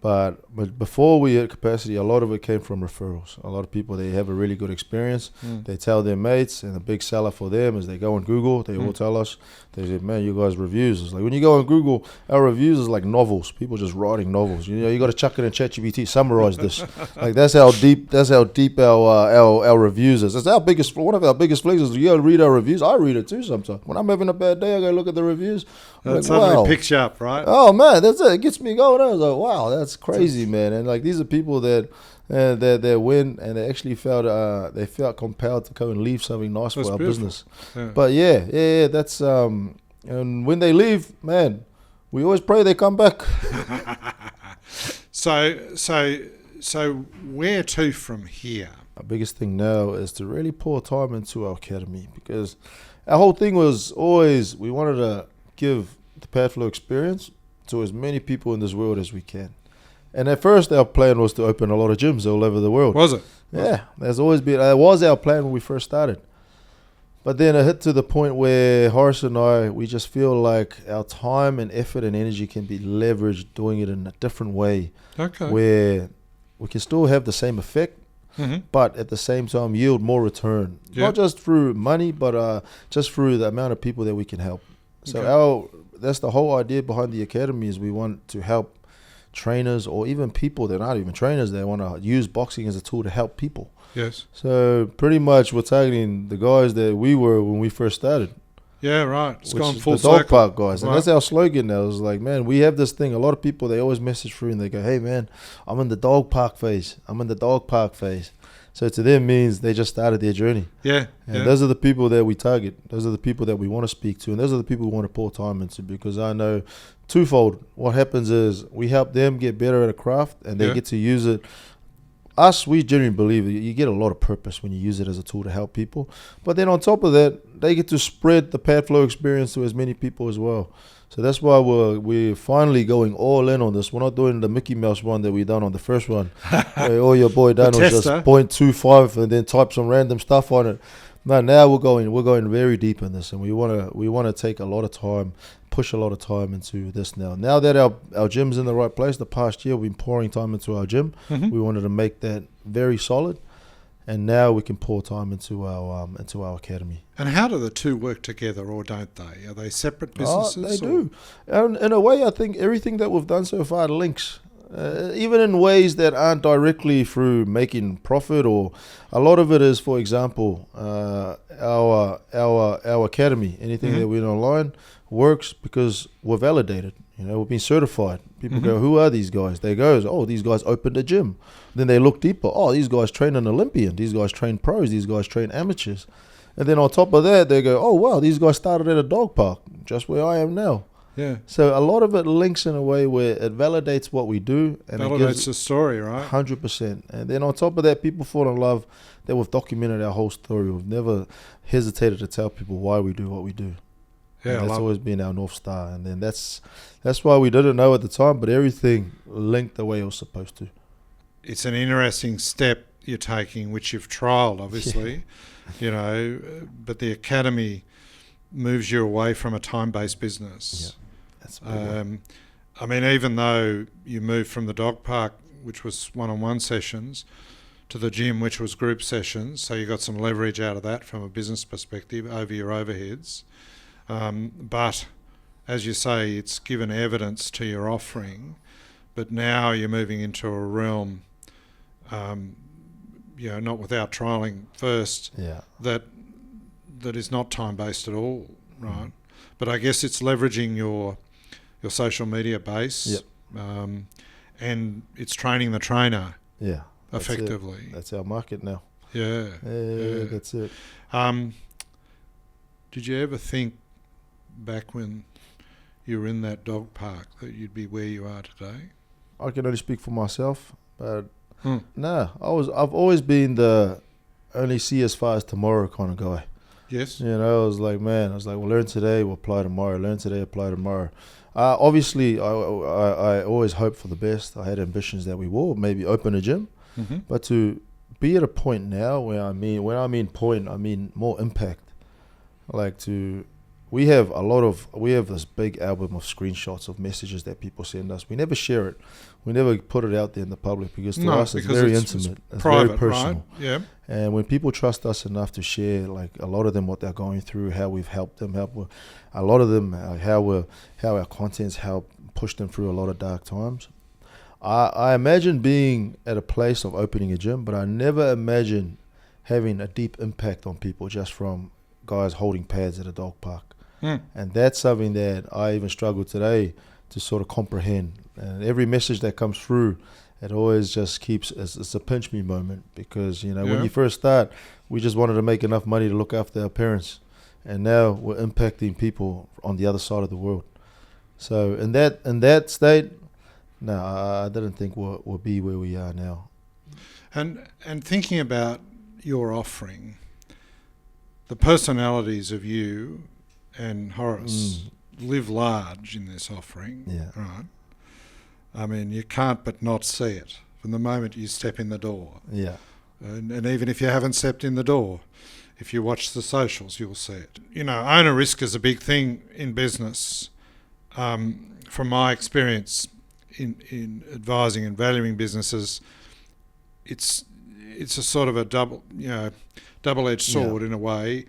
But before we hit capacity, a lot of it came from referrals. A lot of people, they have a really good experience. They tell their mates, and the big seller for them is they go on Google. They all tell us, they say, man, you guys' reviews. It's like when you go on Google, our reviews is like novels. People just writing novels. You got to chuck it in ChatGPT, summarize this. Like that's how deep our reviews is. It's one of our biggest flexes. You got to read our reviews. I read it too sometimes. When I'm having a bad day, I go look at the reviews. That suddenly picks you up, right? Oh man, that's it. It gets me going. I was like, wow, that's crazy, man. And like these are people that win, and they actually felt compelled to go and leave something nice for our business. But that's and when they leave, man, we always pray they come back. So where to from here? Our biggest thing now is to really pour time into our academy, because our whole thing was always we wanted to give the Padflow experience to as many people in this world as we can. And at first our plan was to open a lot of gyms all over the world. Was it? Yeah, there's always been, that was our plan when we first started. But then it hit to the point where Horace and we just feel like our time and effort and energy can be leveraged doing it in a different way. Okay. Where we can still have the same effect, but at the same time yield more return. Yeah. Not just through money, but just through the amount of people that we can help. So that's the whole idea behind the academy, is we want to help trainers, or even people that aren't even trainers, they want to use boxing as a tool to help people. Yes. So pretty much we're targeting the guys that we were when we first started. Yeah, right. It's gone is full the circle. dog park guys. And Right. that's our slogan now. It's like, man, we have this thing. A lot of people, they always message through and they go, hey, man, I'm in the dog park phase. So to them means they just started their journey. Yeah. And those are the people that we target. Those are the people that we want to speak to. And those are the people we want to pour time into, because I know twofold. What happens is we help them get better at a craft, and they get to use it. We genuinely believe that you get a lot of purpose when you use it as a tool to help people. But then on top of that, they get to spread the Padflow experience to as many people as well. So that's why we're finally going all in on this. We're not doing the Mickey Mouse one that we done on the first one. Where all your boy done was just 0.25 and then type some random stuff on it. No, now we're going very deep in this, and we wanna take a lot of time, push a lot of time into this now. Now that our gym's in the right place, the past year we've been pouring time into our gym. Mm-hmm. We wanted to make that very solid. And now we can pour time into our academy. And how do the two work together, or don't they? Are they separate businesses? They do. And in a way, I think everything that we've done so far links, even in ways that aren't directly through making profit. Or a lot of it is, for example, our academy. Anything that we're online works because we're validated. We've been certified. People go, who are these guys? They go, oh, these guys opened a gym. Then they look deeper. Oh, these guys train an Olympian. These guys train pros. These guys train amateurs. And then on top of that, they go, oh, wow, these guys started at a dog park, just where I am now. Yeah. So a lot of it links in a way where it validates what we do. And validates it gives the story, right? 100%. And then on top of that, people fall in love that we've documented our whole story. We've never hesitated to tell people why we do what we do. Yeah, and that's always been our North Star. And then that's why we didn't know at the time, but everything linked the way it was supposed to. It's an interesting step you're taking, which you've trialled, obviously, but the academy moves you away from a time-based business. Yeah, that's big. I mean, even though you moved from the dog park, which was one-on-one sessions, to the gym, which was group sessions, so you got some leverage out of that from a business perspective over your overheads. But as you say, it's given evidence to your offering, but now you're moving into a realm, not without trialling first, that is not time-based at all, right? But I guess it's leveraging your social media base, and it's training the trainer, effectively. That's our market now. Yeah, that's it. Did you ever think back when you were in that dog park that you'd be where you are today? I can only speak for myself, but I've always been the only see as far as tomorrow kind of guy. Yes. I was like, we'll learn today, we'll apply tomorrow. Learn today, apply tomorrow. Obviously, I always hoped for the best. I had ambitions that we will maybe open a gym, but to be at a point now when I mean point, I mean more impact. We have this big album of screenshots of messages that people send us. We never share it. We never put it out there in the public because to us it's very intimate. It's private, very personal. Right? Yeah. And when people trust us enough to share, like a lot of them, what they're going through, how we've helped them, a lot of them, how our content's helped push them through a lot of dark times. I imagine being at a place of opening a gym, but I never imagine having a deep impact on people just from guys holding pads at a dog park. And that's something that I even struggle today to sort of comprehend. And every message that comes through, it always just keeps, it's a pinch me moment because, when you first start, we just wanted to make enough money to look after our parents. And now we're impacting people on the other side of the world. So in that state, no, I didn't think we'll be where we are now. And thinking about your offering, the personalities of you and Horace live large in this offering, right? I mean, you can't but not see it from the moment you step in the door. Yeah. And even if you haven't stepped in the door, if you watch the socials, you'll see it. Owner risk is a big thing in business. From my experience in advising and valuing businesses, it's a sort of a double-edged sword in a way.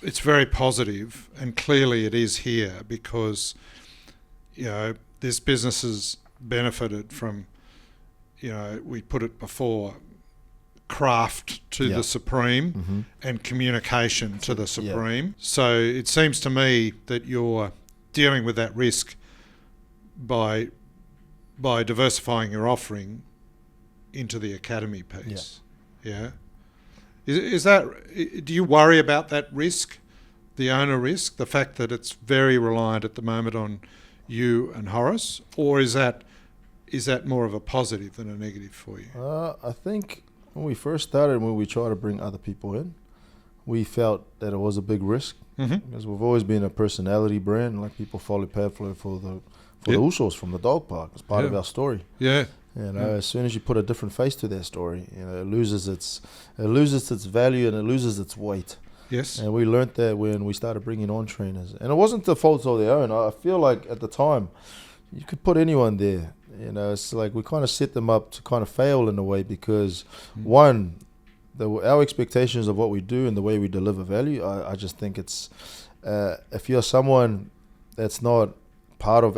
It's very positive, and clearly it is here because, this business has benefited from, we put it before, craft to the supreme and communication to the supreme. So it seems to me that you're dealing with that risk by diversifying your offering into the academy piece. Yeah. Is that, do you worry about that risk, the owner risk, the fact that it's very reliant at the moment on you and Horace, or is that more of a positive than a negative for you? I think when we first started, when we tried to bring other people in, we felt that it was a big risk because we've always been a personality brand. Like people follow Padflow for the Usos from the dog park. It's part of our story. Yeah. You know, as soon as you put a different face to that story, you know, it loses its value and it loses its weight. Yes. And we learnt that when we started bringing on trainers, and it wasn't the fault of their own. I feel like at the time, you could put anyone there. You know, it's like we kind of set them up to kind of fail in a way because one, our expectations of what we do and the way we deliver value, I just think it's if you're someone that's not part of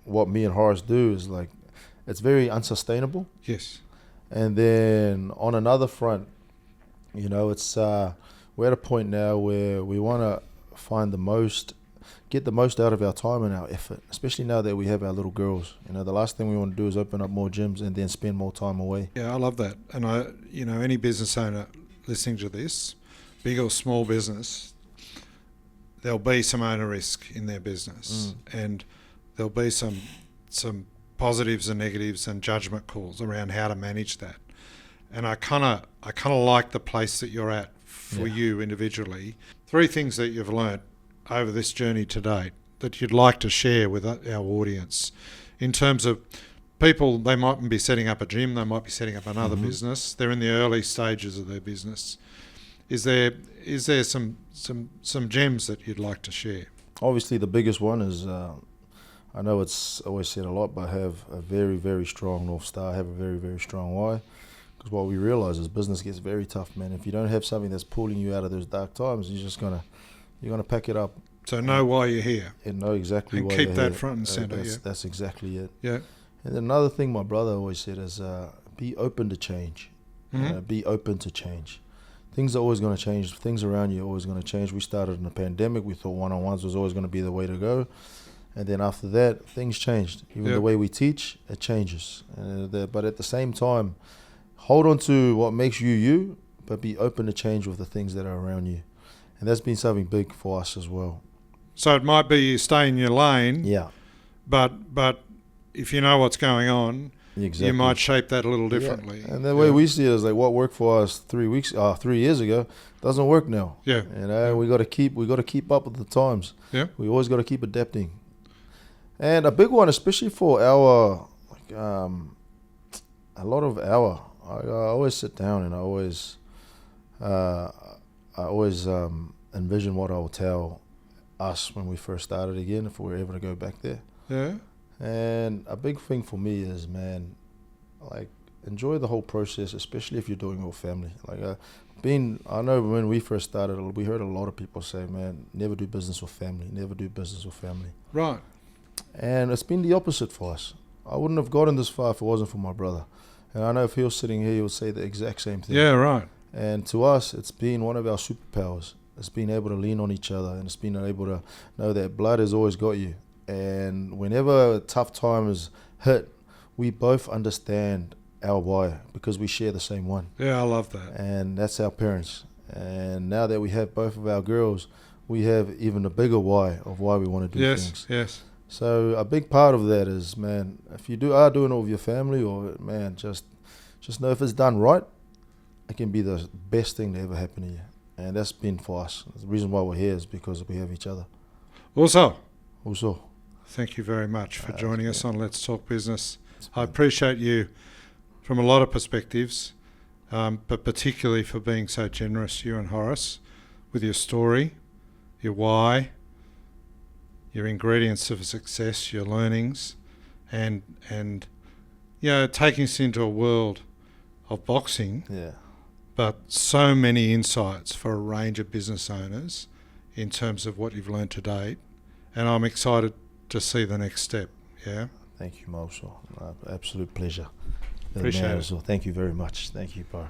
what me and Horace do is like it's very unsustainable. Yes. And then on another front, you know, it's we're at a point now where we want to get the most out of our time and our effort, especially now that we have our little girls. You know, the last thing we want to do is open up more gyms and then spend more time away. Yeah, I love that. And any business owner listening to this, big or small business, there'll be some owner risk in their business, and there'll be some positives and negatives and judgment calls around how to manage that. And I kind of like the place that you're at for you individually. 3 things that you've learnt over this journey to date that you'd like to share with our audience in terms of people. They mightn't be setting up a gym, they might be setting up another business. They're in the early stages of their business. Is there some gems that you'd like to share? Obviously, the biggest one is I know it's always said a lot, but have a very, very strong North Star, have a very, very strong why. Because what we realise is business gets very tough, man. If you don't have something that's pulling you out of those dark times, you're gonna pack it up. So know why you're here. And know exactly and why keep you're that here. front and centre. That's exactly it. Yeah. And another thing my brother always said is be open to change. Be open to change. Things are always going to change. Things around you are always going to change. We started in a pandemic. We thought one-on-ones was always going to be the way to go. And then after that, things changed. Even the way we teach, it changes. But at the same time, hold on to what makes you you, but be open to change with the things that are around you. And that's been something big for us as well. So it might be you stay in your lane. Yeah. But if you know what's going on, you might shape that a little differently. Yeah. And the way we see it is like what worked for us 3 years ago doesn't work now. Yeah. You know, we got to keep up with the times. Yeah. We always got to keep adapting. And a big one, especially for our, a lot of our, I always sit down and I always envision what I will tell us when we first started again, if we were ever to go back there. Yeah. And a big thing for me is, man, like enjoy the whole process, especially if you're doing it with family. Like I know when we first started, we heard a lot of people say, man, never do business with family, never do business with family. Right. And it's been the opposite for us. I wouldn't have gotten this far if it wasn't for my brother. And I know if he was sitting here, he would say the exact same thing. Yeah, right. And to us, it's been one of our superpowers. It's been able to lean on each other, and it's been able to know that blood has always got you. And whenever a tough time is hit, we both understand our why because we share the same one. Yeah, I love that. And that's our parents. And now that we have both of our girls, we have even a bigger why of why we want to do things. Yes. So a big part of that is, man, if you are doing it with your family, or man, just know if it's done right, it can be the best thing to ever happen to you. And that's been for us. The reason why we're here is because we have each other. Also, thank you very much for joining us on Let's Talk Business. I appreciate you from a lot of perspectives, but particularly for being so generous, you and Horace, with your story, your why, your ingredients of success, your learnings, and taking us into a world of boxing. Yeah. But so many insights for a range of business owners in terms of what you've learned to date, and I'm excited to see the next step. Yeah. Thank you, Marshall. Absolute pleasure. Appreciate it. Thank you very much. Thank you, bro.